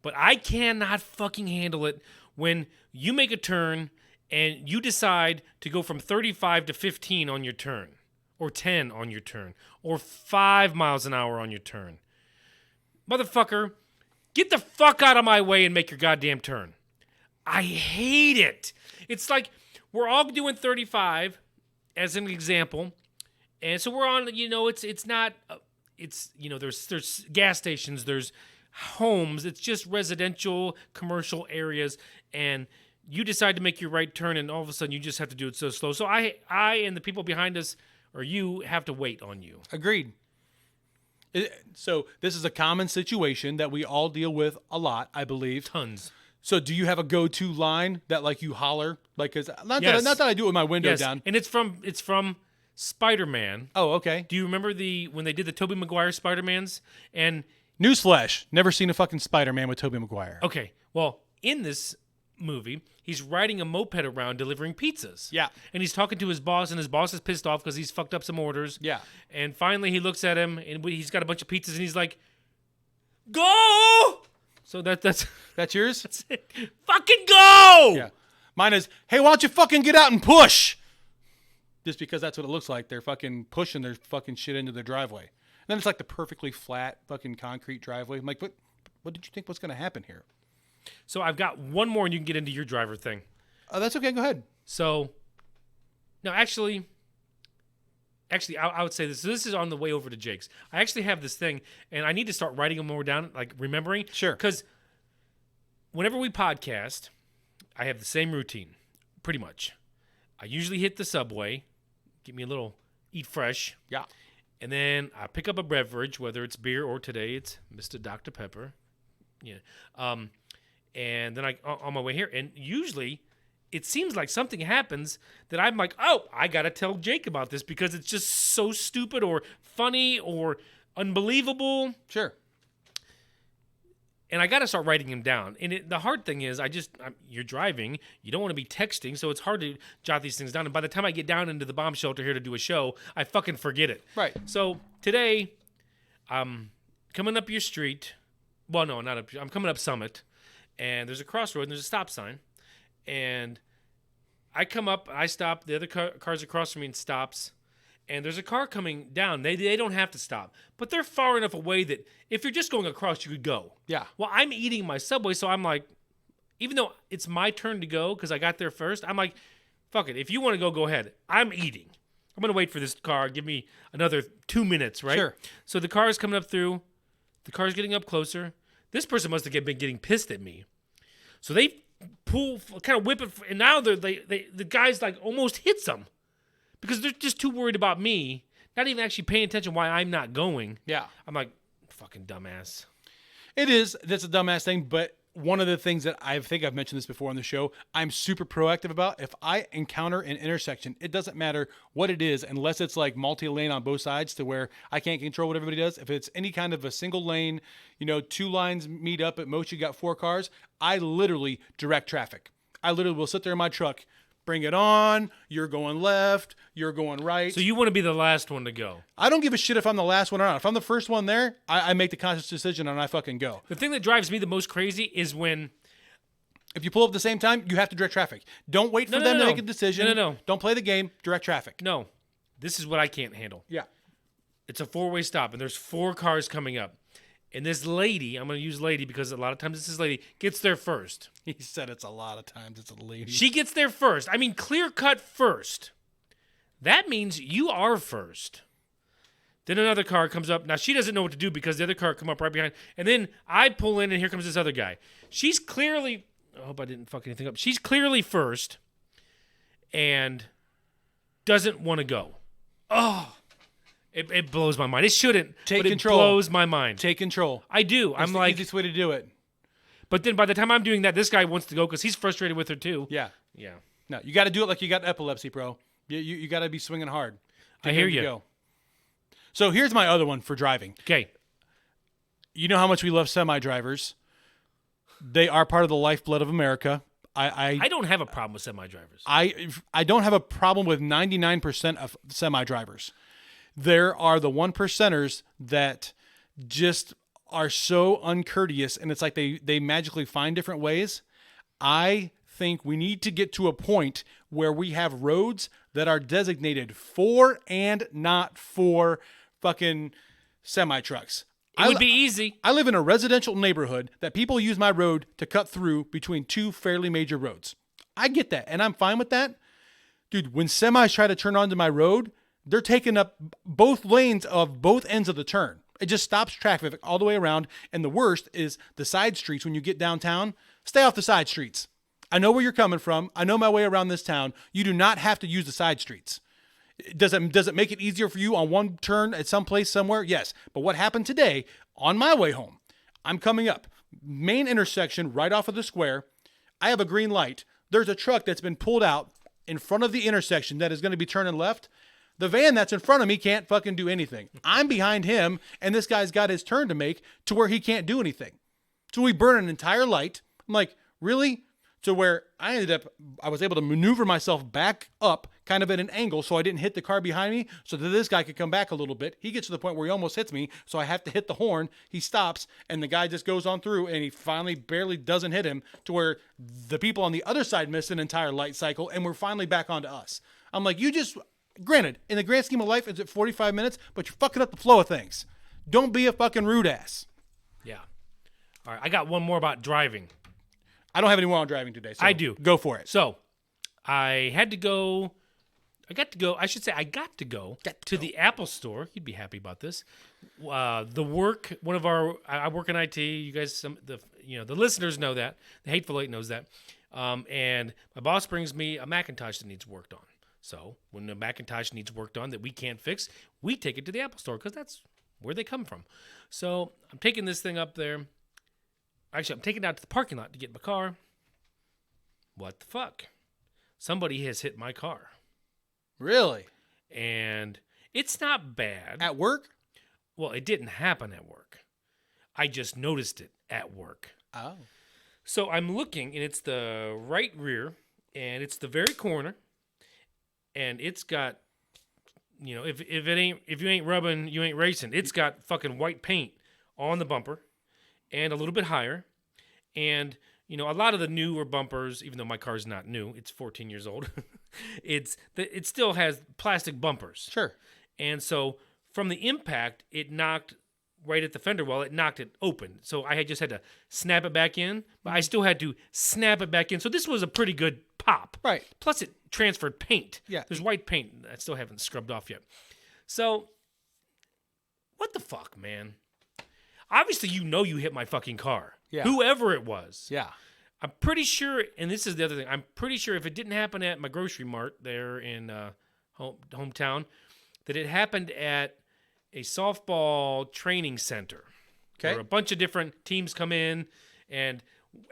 But I cannot fucking handle it when you make a turn and you decide to go from 35 to 15 on your turn, or 10 on your turn, or 5 miles an hour on your turn. Motherfucker, get the fuck out of my way and make your goddamn turn. I hate it. It's like we're all doing 35 as an example. And so we're on, it's not, there's gas stations, there's homes, it's just residential, commercial areas, and you decide to make your right turn, and all of a sudden you just have to do it so slow. So I and the people behind us, or you, have to wait on you. Agreed. So this is a common situation that we all deal with a lot, I believe. Tons. So do you have a go-to line that like you holler? Like, cause not that I do it with my window down. And it's from Spider-Man. Oh, okay. Do you remember when they did the Tobey Maguire Spider-Mans? And newsflash, never seen a fucking Spider-Man with Tobey Maguire. Okay. Well, in this movie, he's riding a moped around delivering pizzas. Yeah. And he's talking to his boss, and his boss is pissed off because he's fucked up some orders. Yeah. And finally he looks at him, and he's got a bunch of pizzas, and he's like, go! So that's yours? That's it. Fucking go! Yeah. Mine is, hey, why don't you fucking get out and push? Just because that's what it looks like. They're fucking pushing their fucking shit into their driveway. And then it's like the perfectly flat fucking concrete driveway. I'm like, what did you think was going to happen here? So I've got one more, and you can get into your driver thing. Oh, that's okay. Go ahead. So, no, actually, I would say this. So this is on the way over to Jake's. I actually have this thing, and I need to start writing them more down, like remembering. Sure. Because whenever we podcast, I have the same routine, pretty much. I usually hit the Subway, get me a little eat fresh. Yeah. And then I pick up a beverage, whether it's beer or today it's Mr. Dr. Pepper. Yeah. And then on my way here, and usually it seems like something happens that I'm like, oh, I got to tell Jake about this because it's just so stupid or funny or unbelievable. Sure. And I got to start writing them down. And the hard thing is you're driving. You don't want to be texting, so it's hard to jot these things down. And by the time I get down into the bomb shelter here to do a show, I fucking forget it. Right. So today, I'm coming up your street. Well, no, not up. I'm coming up Summit. And there's a crossroad and there's a stop sign. and I come up, I stop. The other car's across from me and stops. And there's a car coming down. They don't have to stop. But they're far enough away that if you're just going across, you could go. Yeah. Well, I'm eating my Subway, so I'm like, even though it's my turn to go because I got there first, I'm like, fuck it. If you want to go, go ahead. I'm eating. I'm going to wait for this car. Give me another 2 minutes, right? Sure. So the car is coming up through. The car's getting up closer. This person must have been getting pissed at me. So they pull, kind of whip it, and now the guy's like almost hits them. Because they're just too worried about me, not even actually paying attention why I'm not going. Yeah. I'm like, fucking dumbass. It is. That's a dumbass thing, but one of the things that I think I've mentioned this before on the show, I'm super proactive about. If I encounter an intersection, it doesn't matter what it is, unless it's like multi-lane on both sides to where I can't control what everybody does. If it's any kind of a single lane, 2 lines meet up, at most you got 4 cars, I literally direct traffic. I literally will sit there in my truck, bring it on, you're going left, you're going right. So you want to be the last one to go. I don't give a shit if I'm the last one or not. If I'm the first one there, I make the conscious decision and I fucking go. The thing that drives me the most crazy is when... If you pull up at the same time, you have to direct traffic. Don't wait for them to make a decision. No. Don't play the game. Direct traffic. No. This is what I can't handle. Yeah. It's a 4-way stop, and there's 4 cars coming up. And this lady, I'm going to use lady because a lot of times it's this lady, gets there first. He said it's a lot of times it's a lady. She gets there first. I mean, clear cut first. That means you are first. Then another car comes up. Now, she doesn't know what to do because the other car come up right behind. And then I pull in, and here comes this other guy. She's clearly... I hope I didn't fuck anything up. She's clearly first and doesn't want to go. Oh, it blows my mind. It shouldn't, Take but control. It blows my mind. Take control. I do. That's I'm the like... easiest way to do it. But then by the time I'm doing that, this guy wants to go because he's frustrated with her too. Yeah. Yeah. No, you got to do it like you got epilepsy, bro. You got to be swinging hard. I hear Ready to you. go. So here's my other one for driving. Okay. You know how much we love semi-drivers. They are part of the lifeblood of America. I don't have a problem with semi-drivers. I don't have a problem with 99% of semi-drivers. There are the 1%ers that just are so uncourteous, and it's like they magically find different ways. I think we need to get to a point where we have roads that are designated for and not for fucking semi-trucks. It would be easy. I live in a residential neighborhood that people use my road to cut through between 2 fairly major roads. I get that, and I'm fine with that. Dude, when semis try to turn onto my road, they're taking up both lanes of both ends of the turn. It just stops traffic all the way around, and the worst is the side streets when you get downtown. Stay off the side streets. I know where you're coming from. I know my way around this town. You do not have to use the side streets. Does it make it easier for you on one turn at some place somewhere? Yes. But what happened today on my way home? I'm coming up. Main intersection right off of the square. I have a green light. There's a truck that's been pulled out in front of the intersection that is going to be turning left. The van that's in front of me can't fucking do anything. I'm behind him, and this guy's got his turn to make to where he can't do anything. So we burn an entire light. I'm like, really? To where I was able to maneuver myself back up kind of at an angle so I didn't hit the car behind me so that this guy could come back a little bit. He gets to the point where he almost hits me, so I have to hit the horn. He stops, and the guy just goes on through, and he finally barely doesn't hit him to where the people on the other side missed an entire light cycle, and we're finally back onto us. I'm like, granted, in the grand scheme of life, it's at 45 minutes, but you're fucking up the flow of things. Don't be a fucking rude ass. Yeah. All right, I got one more about driving. I don't have any more on driving today. So I do. Go for it. So, I got to go to the Apple store. You'd be happy about this. I work in IT. You guys, the listeners know that. The Hateful Eight knows that. And my boss brings me a Macintosh that needs worked on. So, when the Macintosh needs worked on that we can't fix, we take it to the Apple store because that's where they come from. So, I'm taking this thing up there. Actually, I'm taking it out to the parking lot to get my car. What the fuck? Somebody has hit my car. Really? And it's not bad. At work? Well, it didn't happen at work. I just noticed it at work. Oh. So I'm looking, and it's the right rear, and it's the very corner, and it's got, if you ain't rubbing, you ain't racing. It's got fucking white paint on the bumper. And a little bit higher. And, You know, a lot of the newer bumpers, even though my car's not new, it's 14 years old. It still has plastic bumpers. Sure. And so from the impact, it knocked right at the fender well. It knocked it open. So I just had to snap it back in, but I still had to snap it back in. So this was a pretty good pop. Right. Plus it transferred paint. Yeah. There's white paint I still haven't scrubbed off yet. So what the fuck, man? Obviously, you know you hit my fucking car. Yeah. Whoever it was. Yeah. I'm pretty sure, and this is the other thing, I'm pretty sure if it didn't happen at my grocery mart there in hometown, that it happened at a softball training center. Okay. Where a bunch of different teams come in, and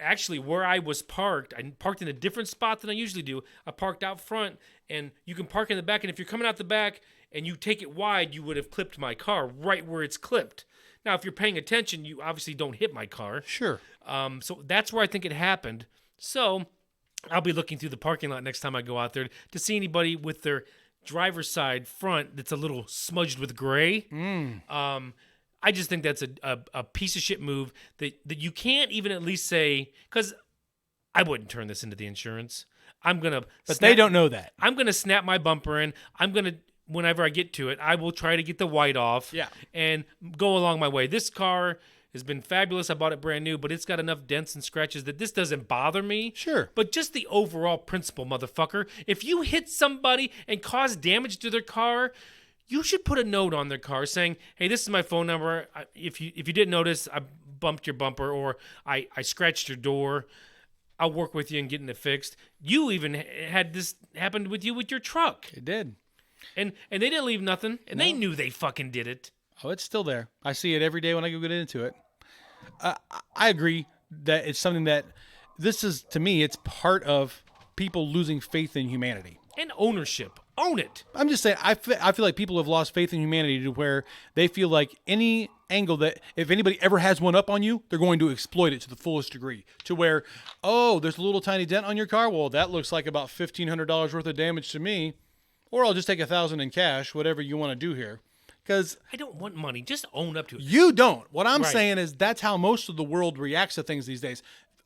actually where I was parked, I parked in a different spot than I usually do. I parked out front, and you can park in the back, and if you're coming out the back and you take it wide, you would have clipped my car right where it's clipped. Now, if you're paying attention, you obviously don't hit my car. Sure. So that's where I think it happened. So I'll be looking through the parking lot next time I go out there to see anybody with their driver's side front that's a little smudged with gray. I just think that's a piece of shit move that you can't even at least say, because I wouldn't turn this into the insurance. But they don't know that. I'm going to snap my bumper in. I'm going to, whenever I get to it, I will try to get the white off and go along my way. This car has been fabulous. I bought it brand new, but it's got enough dents and scratches that this doesn't bother me. Sure. But just the overall principle, motherfucker. If you hit somebody and cause damage to their car, you should put a note on their car saying, hey, this is my phone number. If you didn't notice, I bumped your bumper or I scratched your door. I'll work with you in getting it fixed. You even had this happen with you with your truck. It did. And they didn't leave nothing, and they knew they fucking did it. Oh, it's still there. I see it every day when I go get into it. I agree that it's something that this is, to me, it's part of people losing faith in humanity. And ownership. Own it. I'm just saying, I feel like people have lost faith in humanity to where they feel like any angle that if anybody ever has one up on you, they're going to exploit it to the fullest degree. To where, oh, there's a little tiny dent on your car. Well, that looks like about $1,500 worth of damage to me. Or I'll just take $1,000 in cash, whatever you want to do here. Because I don't want money. Just own up to it. You don't. What I'm saying is that's how most of the world reacts to things these days.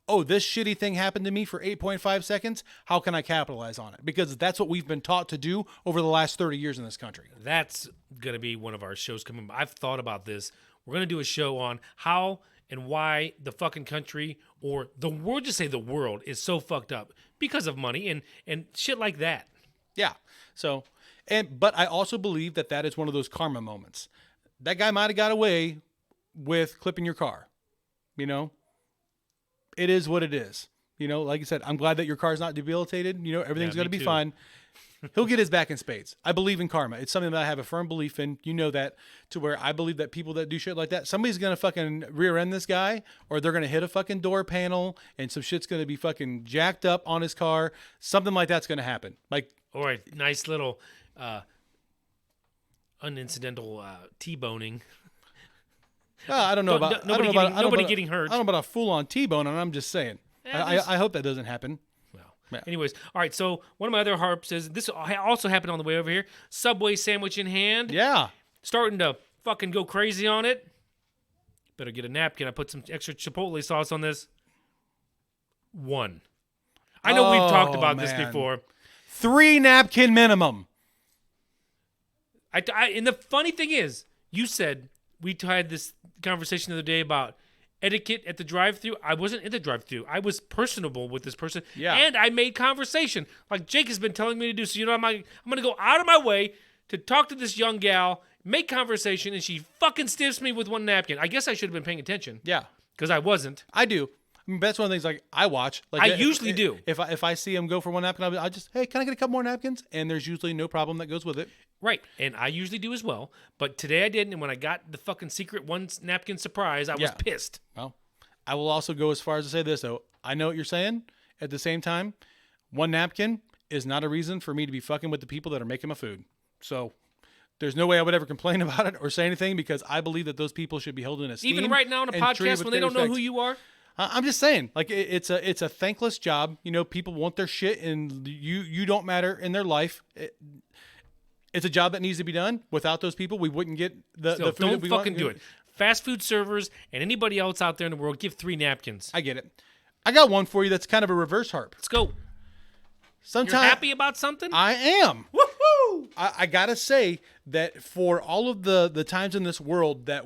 Oh, this shitty thing happened to me for 8.5 seconds. How can I capitalize on it? Because that's what we've been taught to do over the last 30 years in this country. That's going to be one of our shows coming. I've thought about this. We're going to do a show on how and why the fucking country or the world, just say the world, is so fucked up because of money and shit like that. Yeah. So, but I also believe that is one of those karma moments. That guy might have got away with clipping your car. You know, it is what it is. You know, like I said, I'm glad that your car's not debilitated. You know, everything's going to be fine. He'll get his back in spades. I believe in karma. It's something that I have a firm belief in. You know that, to where I believe that people that do shit like that, somebody's going to fucking rear end this guy, or they're going to hit a fucking door panel and some shit's going to be fucking jacked up on his car. Something like that's going to happen. Like, or a nice little unincidental T-boning. I don't know about nobody getting hurt. I don't know about a full-on T-bone, and I'm just saying. I hope that doesn't happen. Well, yeah. Anyways, all right. So one of my other harps is this also happened on the way over here. Subway sandwich in hand. Yeah. Starting to fucking go crazy on it. Better get a napkin. I put some extra chipotle sauce on this. One. I know we've talked about this before. 3 napkin minimum. And the funny thing is, you said we had this conversation the other day about etiquette at the drive-thru. I wasn't at the drive-thru. I was personable with this person. Yeah. And I made conversation, like Jake has been telling me to do. So, you know, I'm going to go out of my way to talk to this young gal, make conversation, and she fucking stiffs me with one napkin. I guess I should have been paying attention. Yeah. Because I wasn't. I do. I mean, that's one of the things like I watch. Like I usually do. If I see him go for one napkin, I'll just, hey, can I get a couple more napkins? And there's usually no problem that goes with it. Right. And I usually do as well. But today I didn't. And when I got the fucking secret one napkin surprise, I was pissed. Well, I will also go as far as to say this, though. I know what you're saying. At the same time, one napkin is not a reason for me to be fucking with the people that are making my food. So there's no way I would ever complain about it or say anything, because I believe that those people should be held in esteem. Even right now on a podcast when they don't know who you are? I'm just saying, like, it's a thankless job. You know, people want their shit, and you don't matter in their life. It's a job that needs to be done. Without those people, we wouldn't get the food that we want. Don't fucking do it. Fast food servers and anybody else out there in the world, give 3 napkins. I get it. I got one for you that's kind of a reverse harp. Let's go. Sometimes You're happy about something? I am. Woohoo! I gotta say that for all of the times in this world that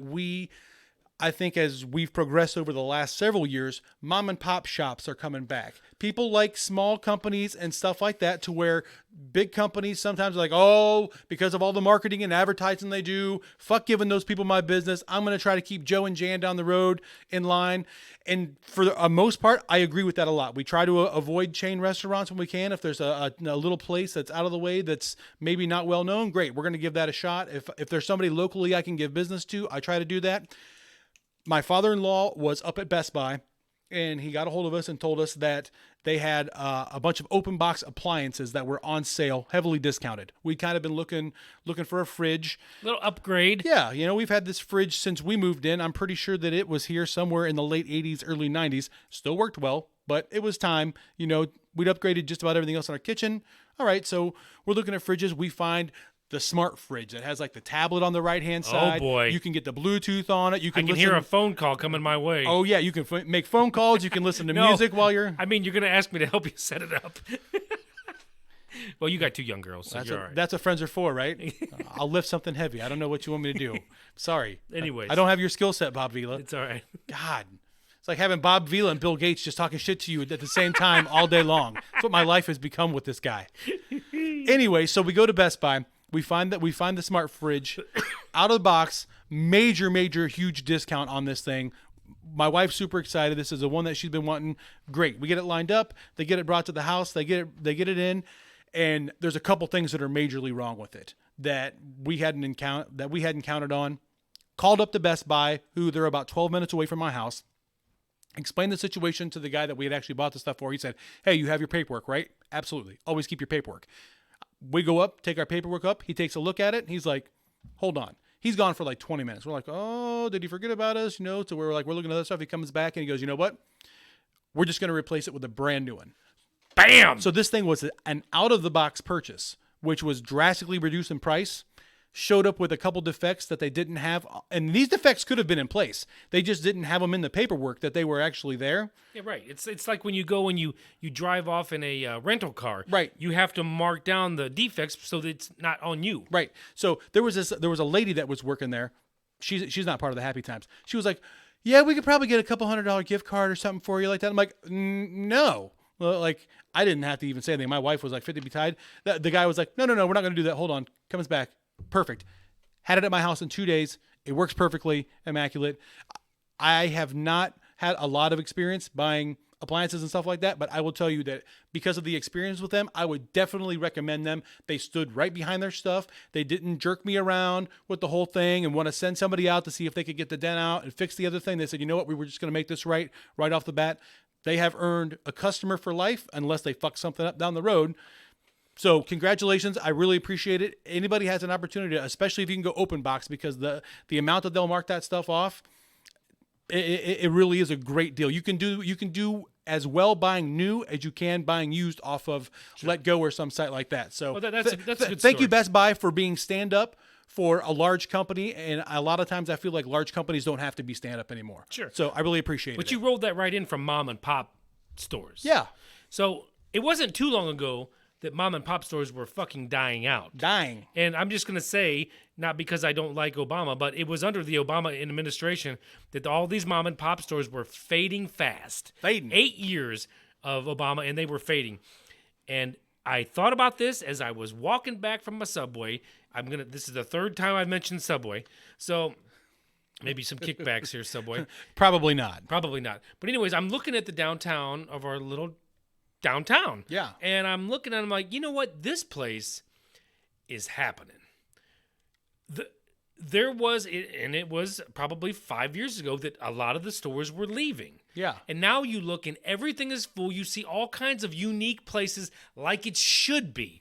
I think as we've progressed over the last several years, mom and pop shops are coming back. People like small companies and stuff like that, to where big companies sometimes are like, oh, because of all the marketing and advertising they do, fuck giving those people my business. I'm going to try to keep Joe and Jan down the road in line. And for the most part, I agree with that a lot. We try to avoid chain restaurants when we can. If there's a little place that's out of the way that's maybe not well known, great. We're going to give that a shot. If there's somebody locally I can give business to, I try to do that. My father-in-law was up at Best Buy, and he got a hold of us and told us that they had a bunch of open box appliances that were on sale, heavily discounted. We'd kind of been looking for a fridge. Little upgrade. Yeah, we've had this fridge since we moved in. I'm pretty sure that it was here somewhere in the late 80s, early 90s. Still worked well, but it was time. We'd upgraded just about everything else in our kitchen. All right, so we're looking at fridges. We find the smart fridge that has like the tablet on the right-hand side. Oh, boy. You can get the Bluetooth on it. You can hear a phone call coming my way. Oh, yeah. You can make phone calls. You can listen to music while you're... I mean, you're going to ask me to help you set it up. Well, you got 2 young girls, so you're all right. That's what friends are for, right? I'll lift something heavy. I don't know what you want me to do. Sorry. Anyways. I don't have your skill set, Bob Vila. It's all right. God. It's like having Bob Vila and Bill Gates just talking shit to you at the same time all day long. That's what my life has become with this guy. Anyway, so we go to Best Buy. We find the smart fridge out of the box, major, huge discount on this thing. My wife's super excited. This is the one that she's been wanting. Great. We get it lined up. They get it brought to the house. They get it in, and there's a couple things that are majorly wrong with it that we hadn't counted on. Called up to Best Buy, who they're about 12 minutes away from my house. Explained the situation to the guy that we had actually bought the stuff for. He said, "Hey, you have your paperwork, right?" "Absolutely. Always keep your paperwork." We go up, take our paperwork up. He takes a look at it. And he's like, "Hold on." He's gone for like 20 minutes. We're like, "Oh, did he forget about us?" So we're looking at other stuff. He comes back and he goes, "You know what? We're just going to replace it with a brand new one." Bam! So this thing was an out-of-the-box purchase, which was drastically reduced in price. Showed up with a couple defects that they didn't have. And these defects could have been in place. They just didn't have them in the paperwork that they were actually there. Yeah, right. It's like when you go and you drive off in a rental car. Right. You have to mark down the defects so that it's not on you. Right. So there was a lady that was working there. She's not part of the Happy Times. She was like, "Yeah, we could probably get a couple $100 gift card or something for you like that." I'm like, "No." Well, like, I didn't have to even say anything. My wife was like, 50 be tied. The guy was like, no, we're not going to do that. Hold on. Comes back. Perfect. Had it at my house in 2 days. It works perfectly. Immaculate. I have not had a lot of experience buying appliances and stuff like that, but I will tell you that because of the experience with them, I would definitely recommend them. They stood right behind their stuff. They didn't jerk me around with the whole thing and want to send somebody out to see if they could get the dent out and fix the other thing. They said, "You know what? We were just going to make this right off the bat." They have earned a customer for life unless they fuck something up down the road. So congratulations. I really appreciate it. Anybody has an opportunity, especially if you can go open box, because the amount that they'll mark that stuff off, it really is a great deal. You can do as well buying new as you can buying used off of Let Go or some site like that. So that's a good thank story. you, Best Buy, for being stand up for a large company. And a lot of times I feel like large companies don't have to be stand up anymore. Sure. So I really appreciate it. But you rolled that right in from mom and pop stores. Yeah. So it wasn't too long ago that mom and pop stores were fucking dying out. And I'm just going to say, not because I don't like Obama, but it was under the Obama administration that all these mom and pop stores were fading fast. 8 years of Obama, and they were fading. And I thought about this as I was walking back from my Subway. This is the third time I've mentioned Subway. So maybe some kickbacks here, Subway. Probably not. But anyways, I'm looking at the downtown of our little downtown. Yeah. And I'm looking at them like, you know what? This place is happening. There was, and it was probably 5 years ago, that a lot of the stores were leaving. Yeah. And now you look and everything is full. You see all kinds of unique places like it should be.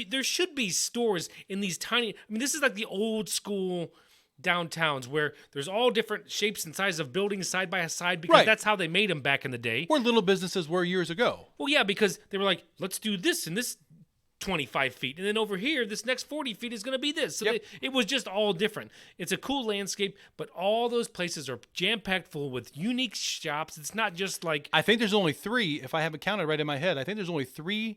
There should be stores in these tiny, this is like the old school downtowns where there's all different shapes and sizes of buildings side by side because that's how they made them back in the day. Where little businesses were years ago. Well, yeah, because they were like, let's do this and this 25 feet. And then over here, this next 40 feet is going to be this. So it was just all different. It's a cool landscape, but all those places are jam-packed full with unique shops. It's not just like... I think there's only 3, if I haven't counted right in my head. I think there's only 3,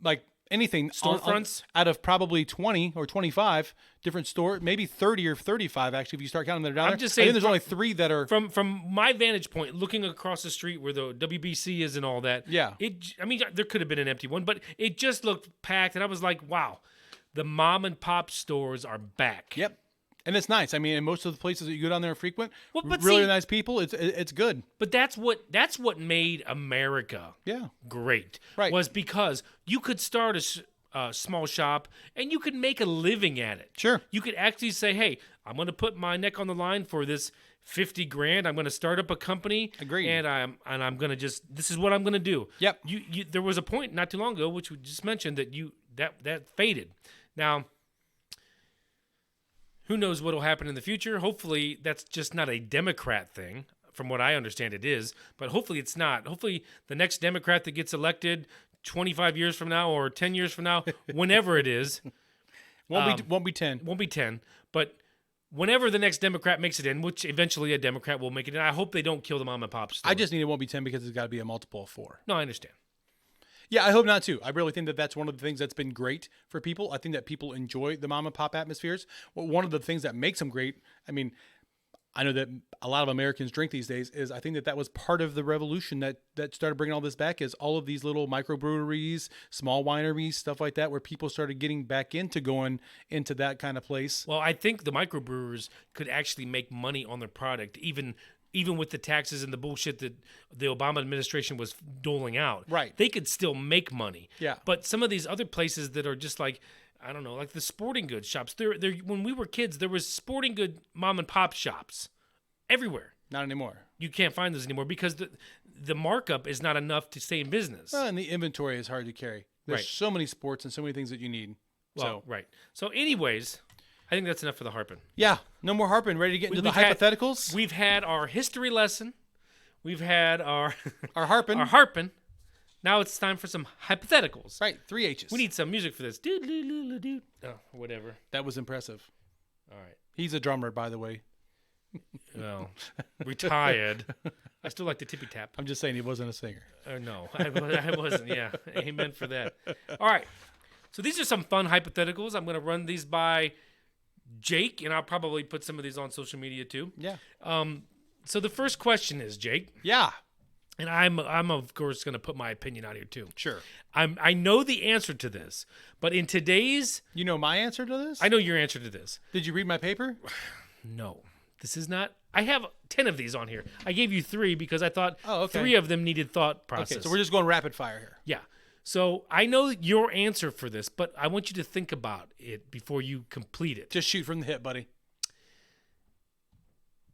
like anything storefronts out of probably 20 or 25 different store, maybe 30 or 35 actually if you start counting that down. I'm just saying, I think there's only 3 that are from my vantage point, looking across the street where the WBC is and all that. Yeah, I mean, there could have been an empty one, but it just looked packed, and I was like, wow, the mom and pop stores are back. Yep. And it's nice. I mean, in most of the places that you go down there and frequent, but really nice people. It's good. But that's what made America great. Right. Was because you could start a small shop and you could make a living at it. Sure. You could actually say, hey, I'm going to put my neck on the line for this $50,000. I'm going to start up a company. Agreed. And I'm going to this is what I'm going to do. Yep. There was a point not too long ago, which we just mentioned, that faded. Now, who knows what will happen in the future? Hopefully, that's just not a Democrat thing. From what I understand, it is. But hopefully, it's not. Hopefully, the next Democrat that gets elected 25 years from now or 10 years from now, whenever it is, won't be 10. Won't be 10. But whenever the next Democrat makes it in, which eventually a Democrat will make it in, I hope they don't kill the mom and pop store. I just need it won't be 10 because it's got to be a multiple of 4. No, I understand. Yeah, I hope not too. I really think that that's one of the things that's been great for people. I think that people enjoy the mom and pop atmospheres. Well, one of the things that makes them great, I mean, I know that a lot of Americans drink these days, is I think that was part of the revolution that started bringing all this back, is all of these little microbreweries, small wineries, stuff like that, where people started getting back into going into that kind of place. Well, I think the microbrewers could actually make money on their product, even with the taxes and the bullshit that the Obama administration was doling out. Right. They could still make money. Yeah. But some of these other places that are just like, I don't know, like the sporting goods shops. There when we were kids, there was sporting good mom and pop shops everywhere. Not anymore. You can't find those anymore because the markup is not enough to stay in business. Well, and the inventory is hard to carry. There's Right. so many sports and so many things that you need. Well, right. So anyways, I think that's enough for the harping. Yeah, no more harping. Ready to get into the hypotheticals? We've had our history lesson. We've had our harping. Our harping. Now it's time for some hypotheticals. Right, 3 H's. We need some music for this. Doot. Oh, whatever. That was impressive. All right. He's a drummer, by the way. Well, retired. I still like the tippy tap. I'm just saying he wasn't a singer. No, I wasn't. Yeah, amen for that. All right. So these are some fun hypotheticals. I'm going to run these by Jake, and I'll probably put some of these on social media too. Yeah. So the first question is, Jake. Yeah. And I'm of course going to put my opinion out here too. Sure. I know the answer to this, but in today's... You know my answer to this? I know your answer to this. Did you read my paper? No. This is not... I have 10 of these on here. I gave you 3 because I thought 3 of them needed thought process. Okay, so we're just going rapid fire here. Yeah. So I know your answer for this, but I want you to think about it before you complete it. Just shoot from the hip, buddy.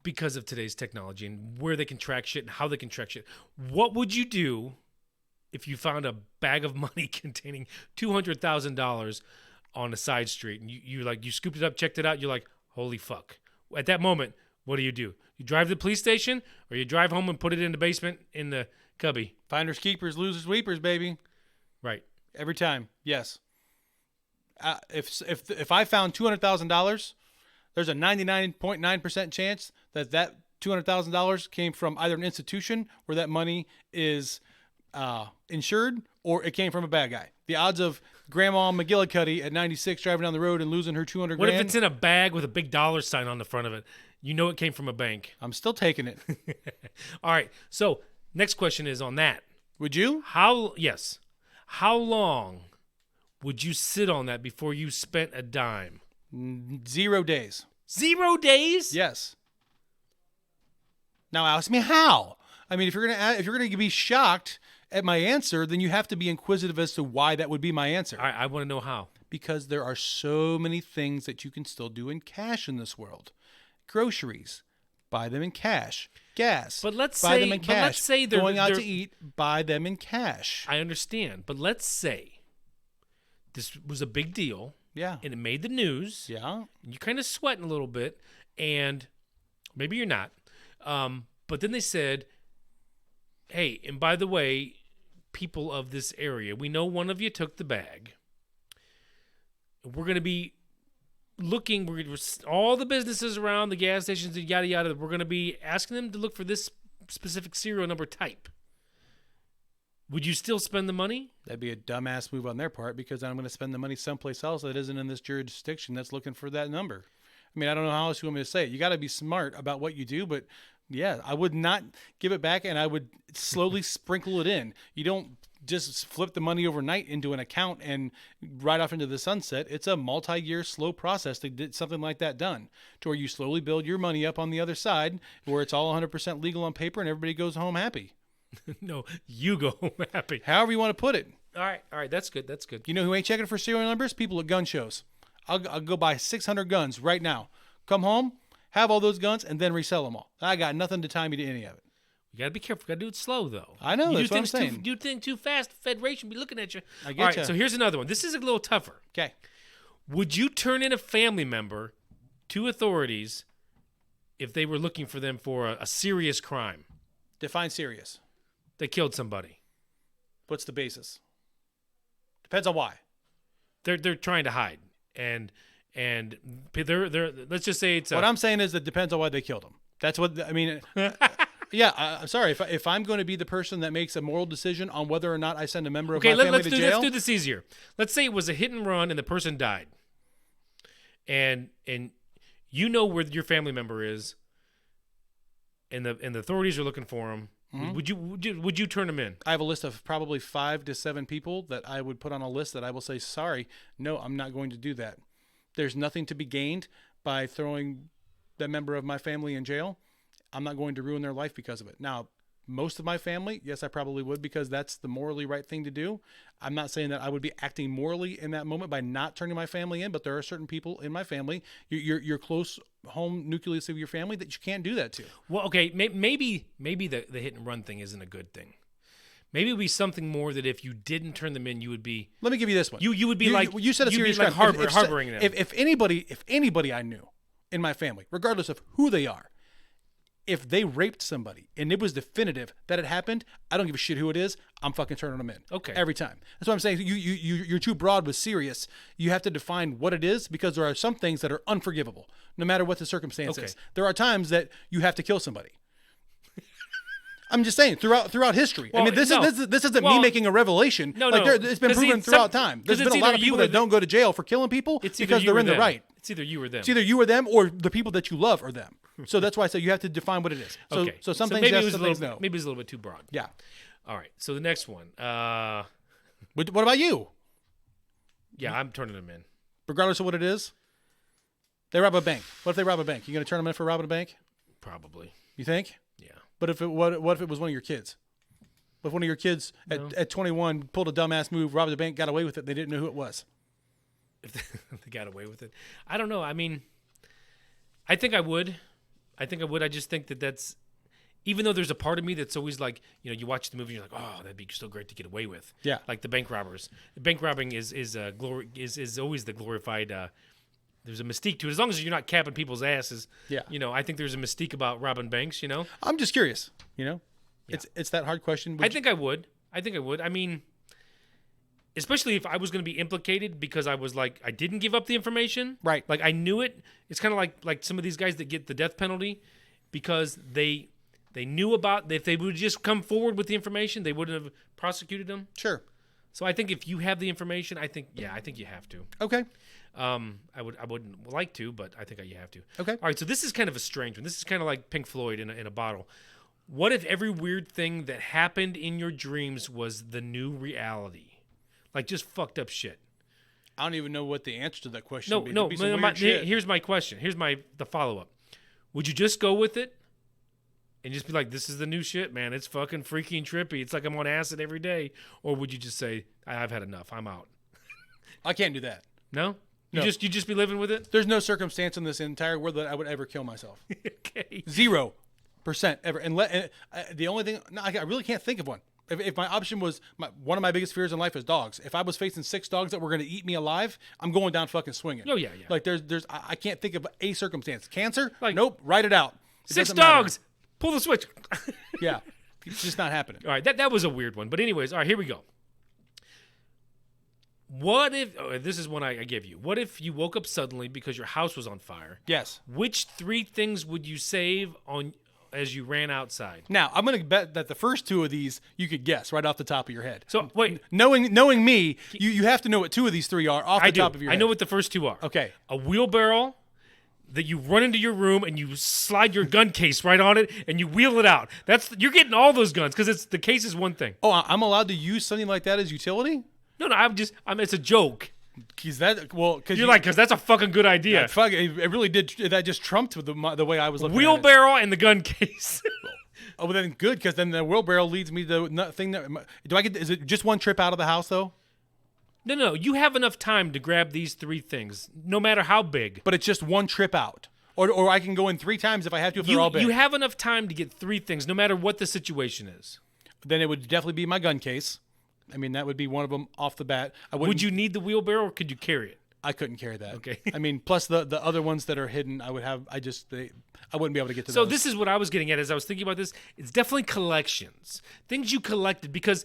Because of today's technology and where they can track shit and how they can track shit. What would you do if you found a bag of money containing $200,000 on a side street and you scooped it up, checked it out, you're like, holy fuck. At that moment, what do? You drive to the police station or you drive home and put it in the basement in the cubby? Finders keepers, losers weepers, baby. Right. Every time. Yes. If I found $200,000, there's a 99.9% chance that $200,000 came from either an institution where that money is insured, or it came from a bad guy. The odds of Grandma McGillicuddy at 96 driving down the road and losing her $200,000. What if it's in a bag with a big dollar sign on the front of it? You know it came from a bank. I'm still taking it. All right. So next question is on that. Would you? Yes. How long would you sit on that before you spent a dime? 0 days. 0 days? Yes. Now ask me how. I mean, if you're gonna be shocked at my answer, then you have to be inquisitive as to why that would be my answer. I want to know how. Because there are so many things that you can still do in cash in this world. Groceries, buy them in cash. Gas, buy them in cash. But let's say going out to eat, buy them in cash. I understand, but let's say this was a big deal. Yeah. And it made the news. Yeah. And you're kind of sweating a little bit, and maybe you're not. But then they said, hey, and by the way, people of this area, we know one of you took the bag. We're going to be looking, all the businesses around, the gas stations, and yada, yada, we're going to be asking them to look for this specific serial number type. Would you still spend the money? That'd be a dumbass move on their part because I'm going to spend the money someplace else that isn't in this jurisdiction that's looking for that number. I mean, I don't know how else you want me to say it. You got to be smart about what you do, but yeah, I would not give it back and I would slowly sprinkle it in. You don't just flip the money overnight into an account and right off into the sunset. It's a multi-year slow process to get something like that done to where you slowly build your money up on the other side where it's all 100% legal on paper and everybody goes home happy. No, you go home happy. However you want to put it. All right, that's good. That's good. You know who ain't checking for serial numbers? People at gun shows. I'll go buy 600 guns right now. Come home, have all those guns, and then resell them all. I got nothing to tie me to any of it. You got to be careful. You got to do it slow, though. I know, that's what I'm saying. You think too fast, Federation be looking at you. I get all right, ya. so here's another one. This is a little tougher. Okay. Would you turn in a family member to authorities if they were looking for them for a serious crime? Define serious. They killed somebody. What's the basis? Depends on why. They're trying to hide, and they're let's just say it's what I'm saying is it depends on why they killed him. That's what I mean. Yeah, I'm sorry. If I'm going to be the person that makes a moral decision on whether or not I send a member of my family to jail. Let's do this easier. Let's say it was a hit and run and the person died, and you know where your family member is, and the authorities are looking for him. Mm-hmm. Would you turn them in? I have a list of probably 5 to 7 people that I would put on a list that I will say, sorry, no, I'm not going to do that. There's nothing to be gained by throwing that member of my family in jail. I'm not going to ruin their life because of it. Now, most of my family, yes, I probably would because that's the morally right thing to do. I'm not saying that I would be acting morally in that moment by not turning my family in, but there are certain people in my family, your close home nucleus of your family, that you can't do that to. Well, okay, maybe the hit and run thing isn't a good thing. Maybe it would be something more that if you didn't turn them in, you would be. Let me give you this one. You would be you said a serious like crime. harboring them. If anybody I knew in my family, regardless of who they are, if they raped somebody and it was definitive that it happened, I don't give a shit who it is. I'm fucking turning them in. Okay. Every time. That's what I'm saying. You're too broad with serious. You have to define what it is because there are some things that are unforgivable, no matter what the circumstances. Okay. There are times that you have to kill somebody. I'm just saying throughout history. Well, I mean, this isn't me making a revelation. No, it's been proven throughout time. There's been a lot of people that don't go to jail for killing people because they're in the right. It's either you or them. It's either you or them, or the people that you love are them. So that's why I say you have to define what it is. So, okay. So some things yes, some things no. Maybe it's a little bit too broad. Yeah. All right. So the next one. What about you? Yeah, I'm turning them in. Regardless of what it is? They rob a bank. What if they rob a bank? You going to turn them in for robbing a bank? Probably. You think? Yeah. But what if it was one of your kids? What if one of your kids at 21 pulled a dumbass move, robbed a bank, got away with it, they didn't know who it was? If they got away with it. I don't know. I mean, I think I would. I just think that's, even though there's a part of me that's always like, you watch the movie and you're like, oh, that'd be so great to get away with. Yeah. Like the bank robbers. The bank robbing is always the glorified. There's a mystique to it. As long as you're not capping people's asses. Yeah. I think there's a mystique about robbing banks. I'm just curious. It's that hard question. I think I would. I mean, especially if I was going to be implicated because I was like, I didn't give up the information. Right. Like I knew it. It's kind of like some of these guys that get the death penalty because they knew about, if they would just come forward with the information, they wouldn't have prosecuted them. Sure. So I think if you have the information, I think you have to. Okay. I wouldn't like to, but I think you have to. Okay. All right. So this is kind of a strange one. This is kind of like Pink Floyd in a bottle. What if every weird thing that happened in your dreams was the new reality? Like just fucked up shit. I don't even know what the answer to that question would be. No. Shit. Here's my question. Here's the follow-up. Would you just go with it and just be like, this is the new shit, man. It's fucking freaky and trippy. It's like I'm on acid every day. Or would you just say, I've had enough. I'm out. I can't do that. No? You No. just be living with it? There's no circumstance in this entire world that I would ever kill myself. Okay. 0% ever. And the only thing, I really can't think of one. If my option was, one of my biggest fears in life is dogs. If I was facing 6 dogs that were going to eat me alive, I'm going down fucking swinging. Oh, yeah. Like I can't think of a circumstance. Cancer? Like, nope. Write it out. It 6 doesn't matter. dogs. Pull the switch. Yeah. It's just not happening. All right. That was a weird one. But anyways, all right, here we go. What if this is one I give you? What if you woke up suddenly because your house was on fire? Yes. Which 3 things would you save on as you ran outside? Now, I'm going to bet that the first 2 of these you could guess right off the top of your head. So wait, Knowing me, you have to know what 2 of these 3 are off the top of your head. I know what the first 2 are. Okay. A wheelbarrow that you run into your room and you slide your gun case right on it and you wheel it out. You're getting all those guns because the case is one thing. Oh, I'm allowed to use something like that as utility? No, it's a joke. Because that's a fucking good idea. It really did. That just trumped the way I was looking Wheelbarrow and the gun case. Oh, well, then good, because then the wheelbarrow leads me to nothing. Is it just one trip out of the house, though? No. You have enough time to grab these 3 things, no matter how big. But it's just one trip out. Or I can go in 3 times if I have to, if they're all big. You have enough time to get 3 things, no matter what the situation is. Then it would definitely be my gun case. I mean, that would be one of them off the bat. Would you need the wheelbarrow, or could you carry it? I couldn't carry that. Okay. I mean, plus the other ones that are hidden, I wouldn't be able to get to So those. this is what I was getting at as I was thinking about this. It's definitely collections. Things you collected because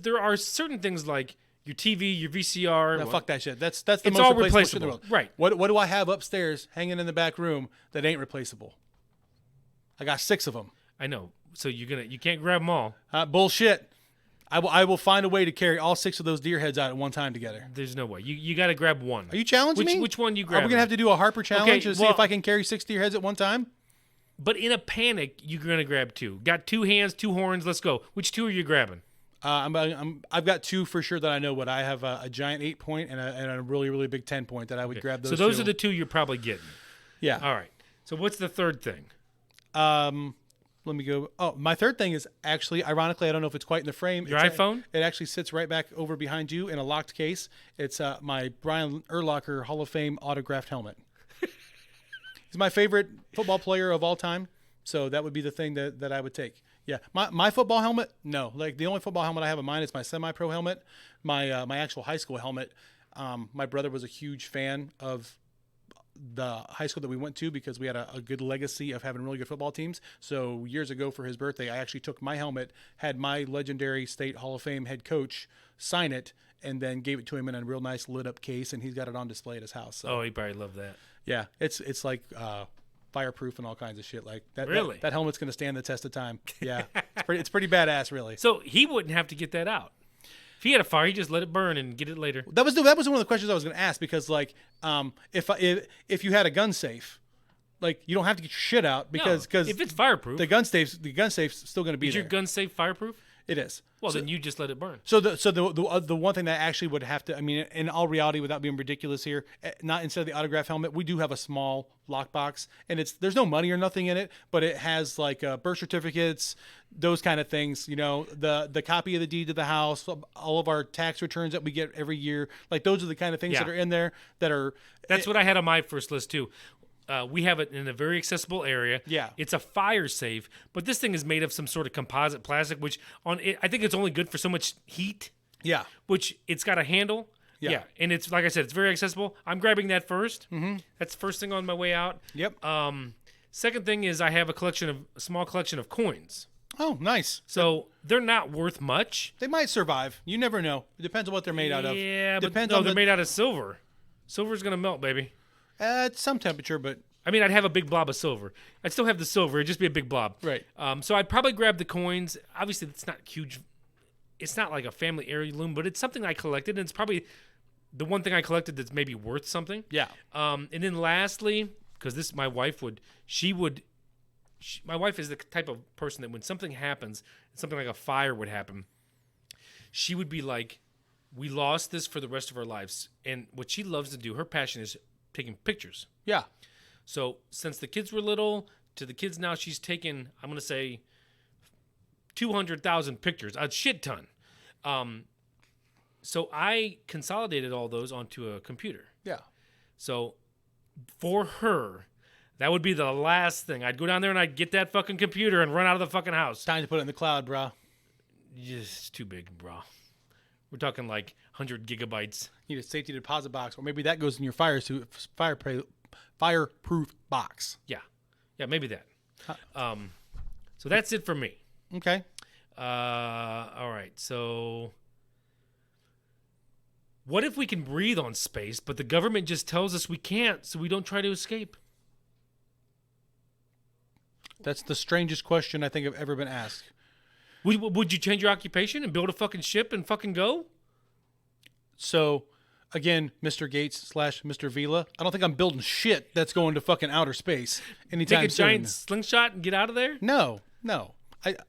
there are certain things like your TV, your VCR. No, fuck that shit. That's the It's most all replaceable shit in the replaceable. world. Right. What do I have upstairs hanging in the back room that ain't replaceable? I got 6 of them. I know. So you can't grab them all. Bullshit. I will find a way to carry all 6 of those deer heads out at one time together. There's no way. You got to grab one. Are you challenging me? Which one you Are grab? we gonna have to do a Harper challenge to see well- if I can carry 6 deer heads at one time? But in a panic, you're gonna grab 2. Got 2 hands, 2 horns. Let's go. Which 2 are you grabbing? I've got 2 for sure that I know what. I have a giant 8-point and a really, really big 10-point that I would grab those. So those 2. are the 2 you're probably getting. Yeah. All right. So what's the third thing? Let me go. Oh, my third thing is actually, ironically, I don't know if it's quite in the frame. Your iPhone? It actually sits right back over behind you in a locked case. It's my Brian Urlacher Hall of Fame autographed helmet. He's my favorite football player of all time, so that would be the thing that I would take. Yeah, my football helmet, no. Like, the only football helmet I have in mind is my semi-pro helmet, my actual high school helmet. My brother was a huge fan of the high school that we went to because we had a good legacy of having really good football teams. So years ago for his birthday, I actually took my helmet, had my legendary state Hall of Fame head coach sign it, and then gave it to him in a real nice lit up case, and he's got it on display at his house. So, Oh, he probably loved that. yeah, it's like fireproof and all kinds of shit like that. Really? That helmet's going to stand the test of time. Yeah, it's pretty badass, really. So he wouldn't have to get that out. If he had a fire, he just let it burn and get it later. That was one of the questions I was going to ask, because like if you had a gun safe, like, you don't have to get your shit out because if it's fireproof, the gun safe's still going to be is there. your gun safe fireproof? It is. Well, then you just let it burn. So the one thing that actually would have to, I mean, in all reality, without being ridiculous here, not instead of the autograph helmet, we do have a small lockbox, and there's no money or nothing in it, but it has like birth certificates, those kind of things. You know, the copy of the deed to the house, all of our tax returns that we get every year. Like, those are the kind of things that are in there that are. That's what I had on my first list too. We have it in a very accessible area. Yeah. It's a fire safe, but this thing is made of some sort of composite plastic, which I think it's only good for so much heat. Yeah. Which it's got a handle. Yeah. And it's, like I said, it's very accessible. I'm grabbing that first. Mm-hmm. That's the first thing on my way out. Yep. Second thing is I have a small collection of coins. Oh, nice. So they're not worth much. They might survive. You never know. It depends on what they're made out of. Yeah, but Depends no, on they're made out of silver. Silver's gonna melt, baby. At some temperature, but I mean, I'd have a big blob of silver. I'd still have the silver. It'd just be a big blob. Right. So I'd probably grab the coins. Obviously, it's not huge. It's not like a family heirloom, but it's something I collected, and it's probably the one thing I collected that's maybe worth something. Yeah. And then lastly, because my wife my wife is the type of person that when something happens, something like a fire would happen, she would be like, we lost this for the rest of our lives. And what she loves to do, her passion is taking pictures. Yeah. So since the kids were little to the kids now, she's taken, I'm going to say 200,000 pictures, a shit ton. So I consolidated all those onto a computer. Yeah. So for her, that would be the last thing. I'd go down there and I'd get that fucking computer and run out of the fucking house. Time to put it in the cloud, bro. It's too big, bro. We're talking like 100 gigabytes. Need a safety deposit box, or maybe that goes in your fireproof box. Yeah, maybe that. So that's it for me. Okay. All right. So What if we can breathe on space, but the government just tells us we can't, so we don't try to escape? That's the strangest question I think I've ever been asked. Would you change your occupation and build a fucking ship and fucking go? So, again, Mr. Gates / Mr. Vila, I don't think I'm building shit that's going to fucking outer space anytime Take a soon. giant slingshot and get out of there? No.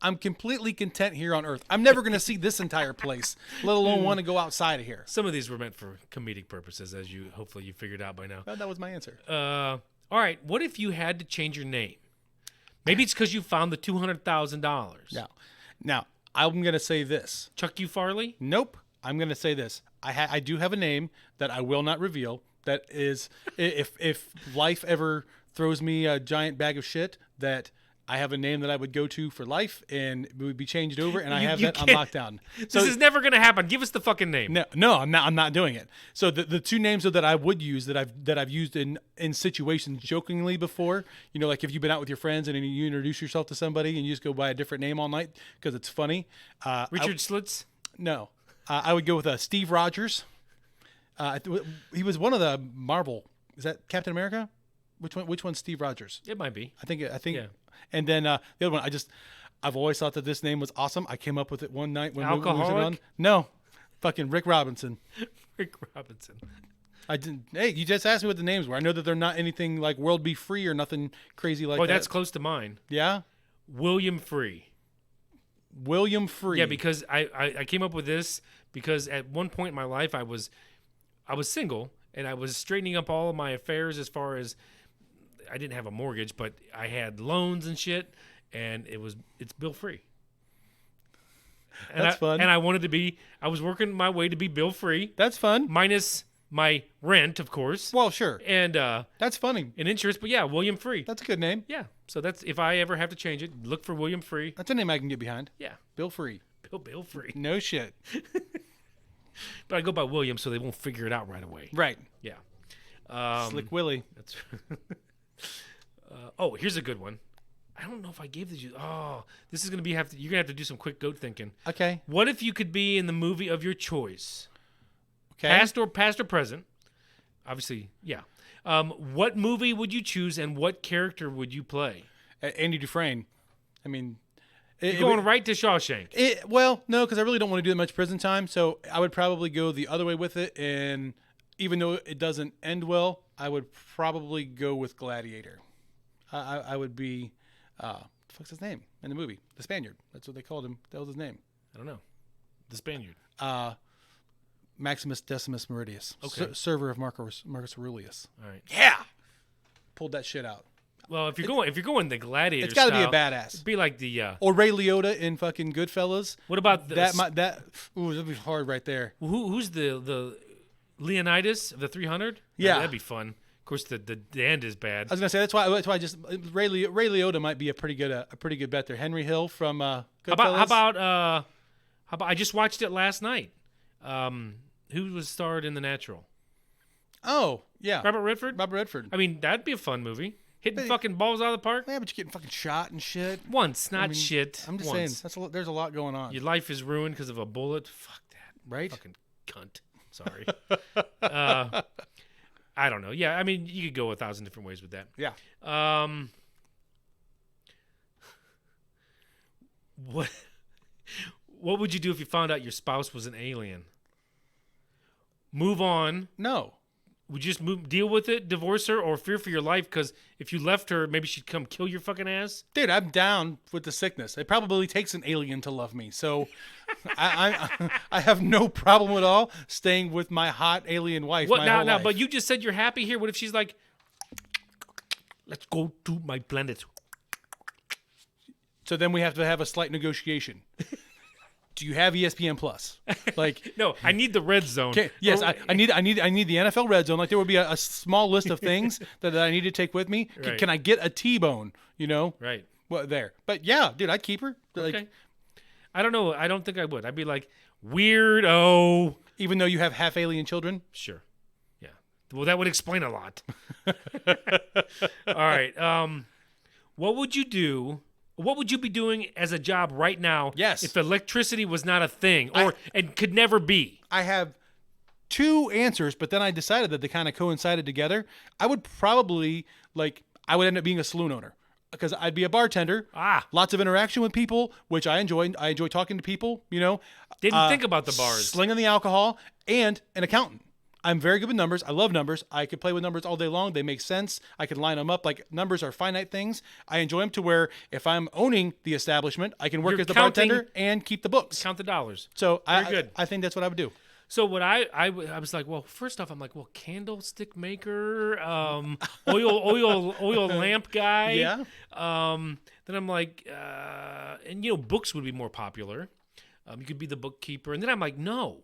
I'm completely content here on Earth. I'm never going to see this entire place, let alone want to go outside of here. Some of these were meant for comedic purposes, as you hopefully you figured out by now. Well, that was my answer. All right. What if you had to change your name? Maybe it's because you found the $200,000. Now, I'm going to say this. Chuck U. Farley? Nope. I'm going to say this. I do have a name that I will not reveal. That is, if life ever throws me a giant bag of shit, that I have a name that I would go to for life, and it would be changed over, and I have that on lockdown. So this is never going to happen. Give us the fucking name. No, I'm not doing it. So the two names that I would use that I've used in situations jokingly before, you know, like if you've been out with your friends and then you introduce yourself to somebody and you just go by a different name all night because it's funny. Richard Slitz? No, I would go with Steve Rogers. He was one of the Marvel. Is that Captain America? Which one's Steve Rogers? It might be. I think. Yeah. And then the other one, I've always thought that this name was awesome. I came up with it one night when we was Alcoholic? on. No, fucking Rick Robinson. Rick Robinson. I didn't. Hey, you just asked me what the names were. I know that they're not anything like World Be Free or nothing crazy like that. Oh, that's close to mine. Yeah. William Free. William Free. Yeah, because I came up with this because at one point in my life I was single and I was straightening up all of my affairs as far as I didn't have a mortgage, but I had loans and shit, and it's bill free. That's fun. And I was working my way to be bill free. That's fun. Minus my rent, of course. Well, sure. And that's funny. And insurance, but yeah, William Free. That's a good name. Yeah. So that's if I ever have to change it, look for William Free. That's a name I can get behind. Yeah. Bill Free. Bill Free. No shit. But I go by William, so they won't figure it out right away. Right. Yeah. Slick Willie. That's. Oh, here's a good one. I don't know if I gave this you. Oh, this is gonna be you're gonna have to do some quick goat thinking. Okay. What if you could be in the movie of your choice? Okay. Past or present? Obviously, yeah. What movie would you choose, and what character would you play? Andy Dufresne. I mean, You're going right to Shawshank. Well, no, because I really don't want to do that much prison time. So I would probably go the other way with it. And even though it doesn't end well, I would probably go with Gladiator. I would be, what the fuck's his name in the movie? The Spaniard. That's what they called him. That was his name. I don't know. The Spaniard. Maximus Decimus Meridius. Okay. Server of Marcus Aurelius. All right. Yeah. Pulled that shit out. Well, if you're going the Gladiator, it's got to be a style, badass. it'd be like the or Ray Liotta in fucking Goodfellas. What about that? Ooh, that'd be hard right there. Who's the Leonidas of the 300? Yeah, that'd be fun. Of course, the end is bad. I was gonna say that's why I just Ray Liotta might be a pretty good bet there. Henry Hill from Goodfellas. How about I just watched it last night. Who was starred in The Natural? Oh yeah, Robert Redford. I mean, that'd be a fun movie. Hitting fucking balls out of the park. Yeah, but you're getting fucking shot and shit. Once, not shit. I'm just saying, there's a lot going on. Your life is ruined because of a bullet. Fuck that. Right? Fucking cunt. Sorry. I don't know. Yeah, I mean, you could go 1,000 different ways with that. Yeah. What would you do if you found out your spouse was an alien? Move on. No. Would you just deal with it, divorce her, or fear for your life? Because if you left her, maybe she'd come kill your fucking ass. Dude, I'm down with the sickness. It probably takes an alien to love me, so I have no problem at all staying with my hot alien wife. What now? Now, but you just said you're happy here. What if she's like, "Let's go to my planet." So then we have to have a slight negotiation. Do you have ESPN Plus? Like, no, I need the red zone. Yes, I need the NFL red zone. Like, there would be a small list of things that I need to take with me. Right. Can I get a T-bone? You know, right? Well, there. But yeah, dude, I'd keep her. Like, okay. I don't know. I don't think I would. I'd be like, weirdo. Even though you have half alien children. Sure. Yeah. Well, that would explain a lot. All right. What would you do? What would you be doing as a job right now? Yes. If electricity was not a thing and could never be? I have two answers, but then I decided that they kind of coincided together. I would probably I would end up being a saloon owner because I'd be a bartender. Lots of interaction with people, which I enjoy. I enjoy talking to people. Didn't think about the bars. Slinging the alcohol, and an accountant. I'm very good with numbers. I love numbers. I could play with numbers all day long. They make sense. I can line them up. Like, numbers are finite things. I enjoy them to where if I'm owning the establishment, I can work You're as the counting- bartender and keep the books. Count the dollars. So good. I think that's what I would do. So what I was like, well, first off, I'm like, well, candlestick maker, oil lamp guy. Yeah. Then I'm like, and books would be more popular. You could be the bookkeeper, and then I'm like, no.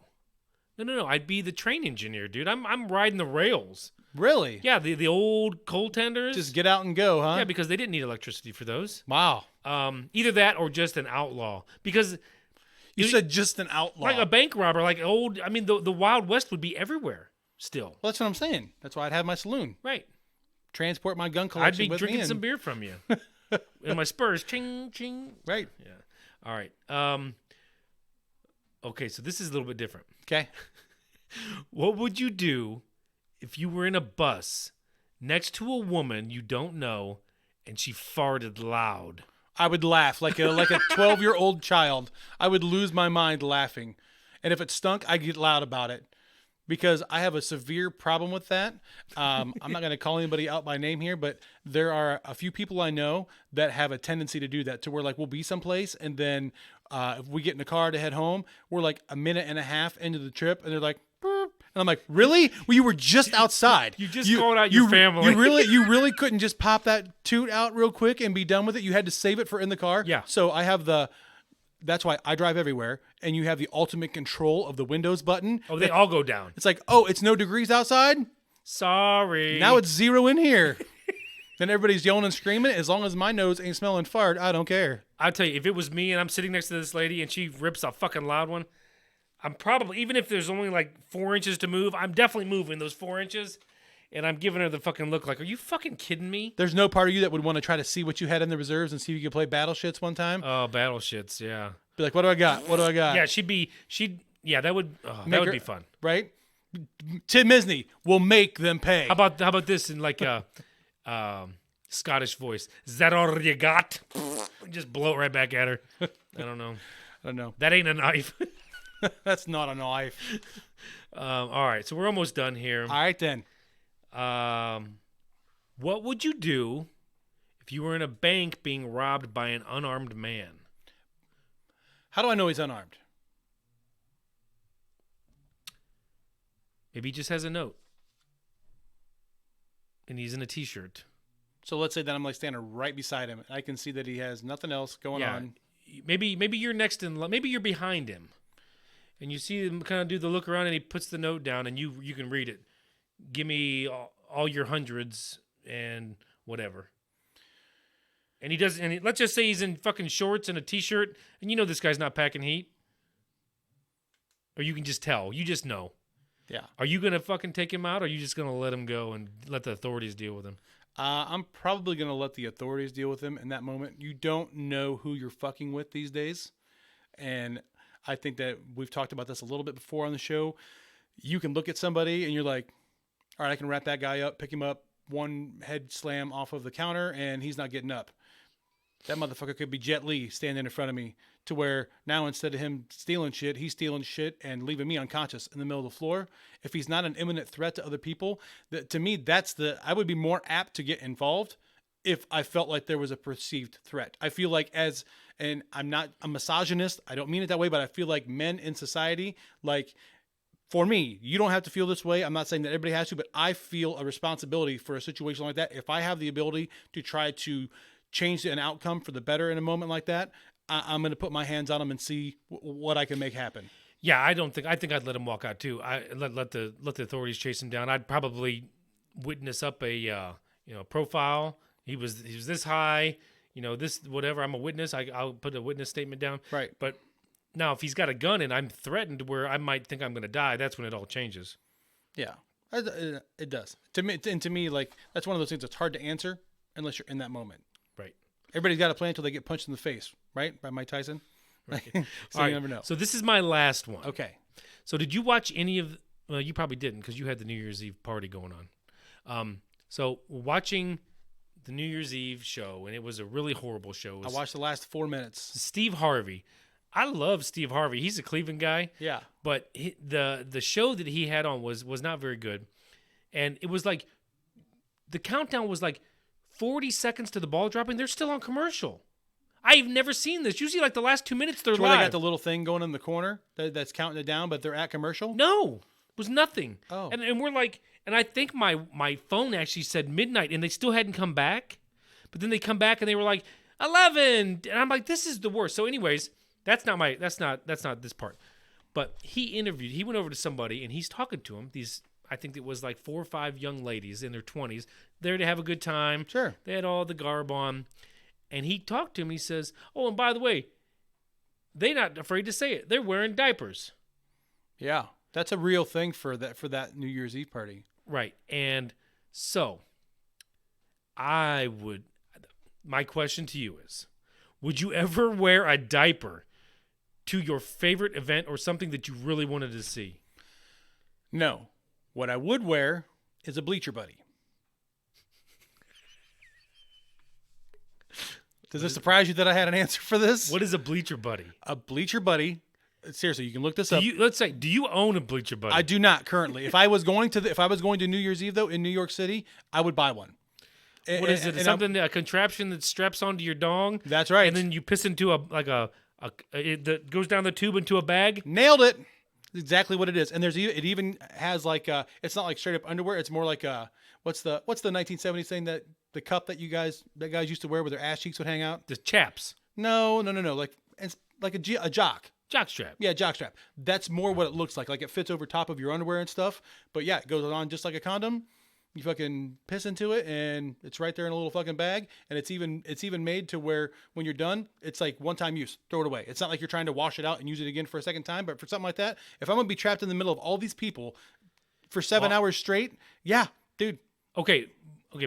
I'd be the train engineer, dude. I'm riding the rails. Really? Yeah, the old coal tenders. Just get out and go, huh? Yeah, because they didn't need electricity for those. Wow. Either that or just an outlaw. Because you said just an outlaw. like a bank robber, like old. I mean, the Wild West would be everywhere still. Well, that's what I'm saying. That's why I'd have my saloon. Right. Transport my gun I'd collection be with drinking me. some beer from you. And my Spurs, ching, ching. Right. Yeah. All right. Okay, so this is a little bit different. Okay. What would you do if you were in a bus next to a woman you don't know and she farted loud? I would laugh like a 12-year-old child. I would lose my mind laughing. And if it stunk, I'd get loud about it because I have a severe problem with that. I'm not going to call anybody out by name here, but there are a few people I know that have a tendency to do that, to where like we'll be someplace and then if we get in the car to head home, we're like a minute and a half into the trip and they're like, "Burp." And I'm like, really? Well, you were just outside. You just called out your family. You really couldn't just pop that toot out real quick and be done with it. You had to save it for in the car. Yeah. So I have that's why I drive everywhere, and you have the ultimate control of the windows button. Oh, they all go down. It's like, oh, it's no degrees outside. Sorry. Now it's 0 in here. Then everybody's yelling and screaming. As long as my nose ain't smelling fart, I don't care. I'll tell you, if it was me and I'm sitting next to this lady and she rips a fucking loud one, I'm probably, even if there's only like 4 inches to move, I'm definitely moving those 4 inches. And I'm giving her the fucking look like, are you fucking kidding me? There's no part of you that would want to try to see what you had in the reserves and see if you could play battle shits one time. Oh, battle shits, yeah. Be like, what do I got? What do I got? Yeah, that would be fun. Right? Tim Misney will make them pay. How about this in like a Scottish voice? Is that all you got? Just blow it right back at her. I don't know. That ain't a knife. That's not a knife. All right, so we're almost done here. All right, then. What would you do if you were in a bank being robbed by an unarmed man? How do I know he's unarmed? Maybe he just has a note. And he's in a t-shirt. So let's say that I'm like standing right beside him. I can see that he has nothing else going on. Maybe you're next in line. Maybe you're behind him. And you see him kind of do the look around and he puts the note down and you can read it. Give me all your hundreds and whatever. And he does, and let's just say he's in fucking shorts and a t-shirt, and you know this guy's not packing heat. Or you can just tell. You just know. Yeah. Are you going to fucking take him out, or are you just going to let him go and let the authorities deal with him? I'm probably going to let the authorities deal with him in that moment. You don't know who you're fucking with these days. And I think that we've talked about this a little bit before on the show. You can look at somebody and you're like, all right, I can wrap that guy up, pick him up, one head slam off of the counter, and he's not getting up. That motherfucker could be Jet Li standing in front of me, to where now instead of him stealing shit, he's stealing shit and leaving me unconscious in the middle of the floor. If he's not an imminent threat to other people, to me, I would be more apt to get involved if I felt like there was a perceived threat. I feel like and I'm not a misogynist, I don't mean it that way, but I feel like men in society, like, for me, you don't have to feel this way. I'm not saying that everybody has to, but I feel a responsibility for a situation like that. If I have the ability to try to change an outcome for the better in a moment like that, I'm going to put my hands on them and see what I can make happen. Yeah, I think I'd let him walk out too. I let the authorities chase him down. I'd probably witness up a profile. He was this high, this whatever. I'm a witness. I'll put a witness statement down. Right. But now if he's got a gun and I'm threatened where I might think I'm going to die, that's when it all changes. Yeah, it does. To me, like, that's one of those things that's hard to answer unless you're in that moment. Right. Everybody's got a plan until they get punched in the face, right? By Mike Tyson. Right. So All you never know. So this is my last one. Okay. So did you watch any of Well, you probably didn't because you had the New Year's Eve party going on. So watching the New Year's Eve show, and it was a really horrible show. I watched the last 4 minutes. Steve Harvey. I love Steve Harvey. He's a Cleveland guy. Yeah. But the show that he had on was not very good. And it was like the countdown was like 40 seconds to the ball dropping. They're still on commercial. I've never seen this. Usually like the last 2 minutes they're Where live. they got the little thing going in the corner that's counting it down, but they're at commercial? No. It was nothing. Oh. And we're like, and I think my phone actually said midnight, and they still hadn't come back. But then they come back and they were like 11, and I'm like, this is the worst. So, anyways, that's not this part. But he went over to somebody and he's talking to him. I think it was like 4 or 5 young ladies in their 20s there to have a good time. Sure. They had all the garb on, and he talked to him. He says, "Oh, and by the way, they're not afraid to say it. They're wearing diapers." Yeah. That's a real thing for that New Year's Eve party. Right. And so my question to you is, would you ever wear a diaper to your favorite event or something that you really wanted to see? No. What I would wear is a bleacher buddy. Does it surprise you that I had an answer for this? What is a bleacher buddy? A bleacher buddy. Seriously, you can look this up. Do you own a bleacher buddy? I do not currently. If I was going to New Year's Eve though in New York City, I would buy one. What is it? A contraption that straps onto your dong? That's right. And then you piss into that goes down the tube into a bag? Nailed it. Exactly what it is. And it even has like it's not like straight up underwear. It's more like what's the 1970s thing that the cup that guys used to wear where their ass cheeks would hang out? The chaps. No. Like it's like a jock. Jock strap. Yeah, jock strap. That's more what it looks like. Like it fits over top of your underwear and stuff. But yeah, it goes on just like a condom. You fucking piss into it, and it's right there in a little fucking bag. And it's even made to where when you're done, it's like one-time use. Throw it away. It's not like you're trying to wash it out and use it again for a second time. But for something like that, if I'm gonna be trapped in the middle of all these people for 7 hours straight, yeah, dude. Okay,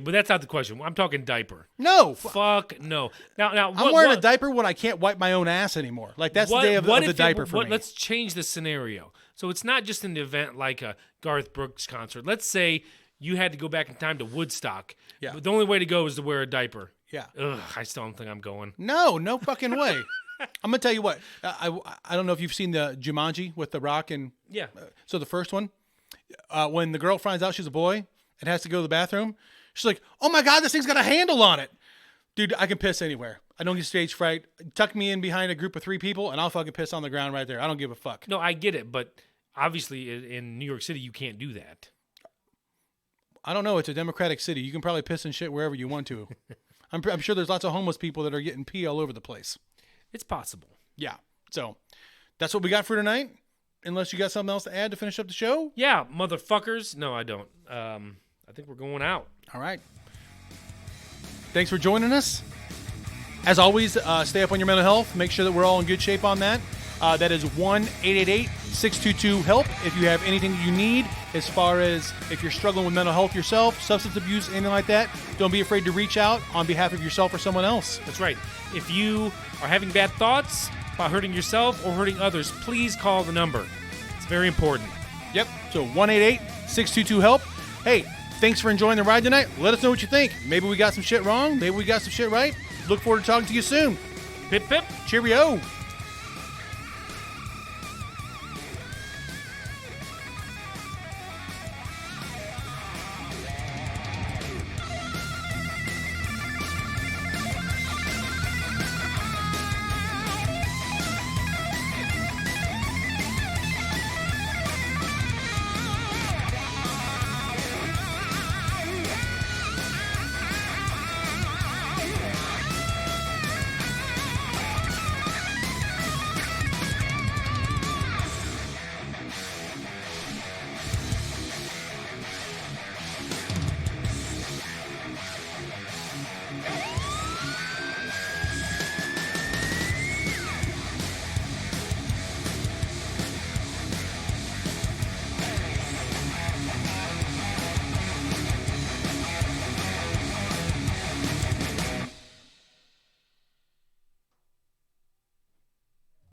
but that's not the question. I'm talking diaper. No. Fuck no. Now I'm wearing a diaper when I can't wipe my own ass anymore. Like that's the day of the diaper for me. Let's change the scenario. So it's not just an event like a Garth Brooks concert. Let's say you had to go back in time to Woodstock. Yeah. But the only way to go is to wear a diaper. Yeah. Ugh, I still don't think I'm going. No fucking way. I'm gonna tell you what. I don't know if you've seen the Jumanji with The Rock and Yeah. So the first one, when the girl finds out she's a boy and has to go to the bathroom, she's like, "Oh my god, this thing's got a handle on it." Dude, I can piss anywhere. I don't get stage fright. Tuck me in behind a group of 3 people, and I'll fucking piss on the ground right there. I don't give a fuck. No, I get it, but obviously in New York City you can't do that. I don't know. It's a democratic city. You can probably piss and shit wherever you want to. I'm sure there's lots of homeless people that are getting pee all over the place. It's possible. Yeah. So that's what we got for tonight. Unless you got something else to add to finish up the show? Yeah, motherfuckers. No, I don't. I think we're going out. All right. Thanks for joining us. As always, stay up on your mental health. Make sure that we're all in good shape on that. That is 1-888-622-HELP. If you have anything that you need, as far as if you're struggling with mental health yourself, substance abuse, anything like that, don't be afraid to reach out on behalf of yourself or someone else. That's right. If you are having bad thoughts about hurting yourself or hurting others, please call the number. It's very important. Yep. So 1-888-622-HELP. Hey, thanks for enjoying the ride tonight. Let us know what you think. Maybe we got some shit wrong. Maybe we got some shit right. Look forward to talking to you soon. Pip, pip. Cheerio.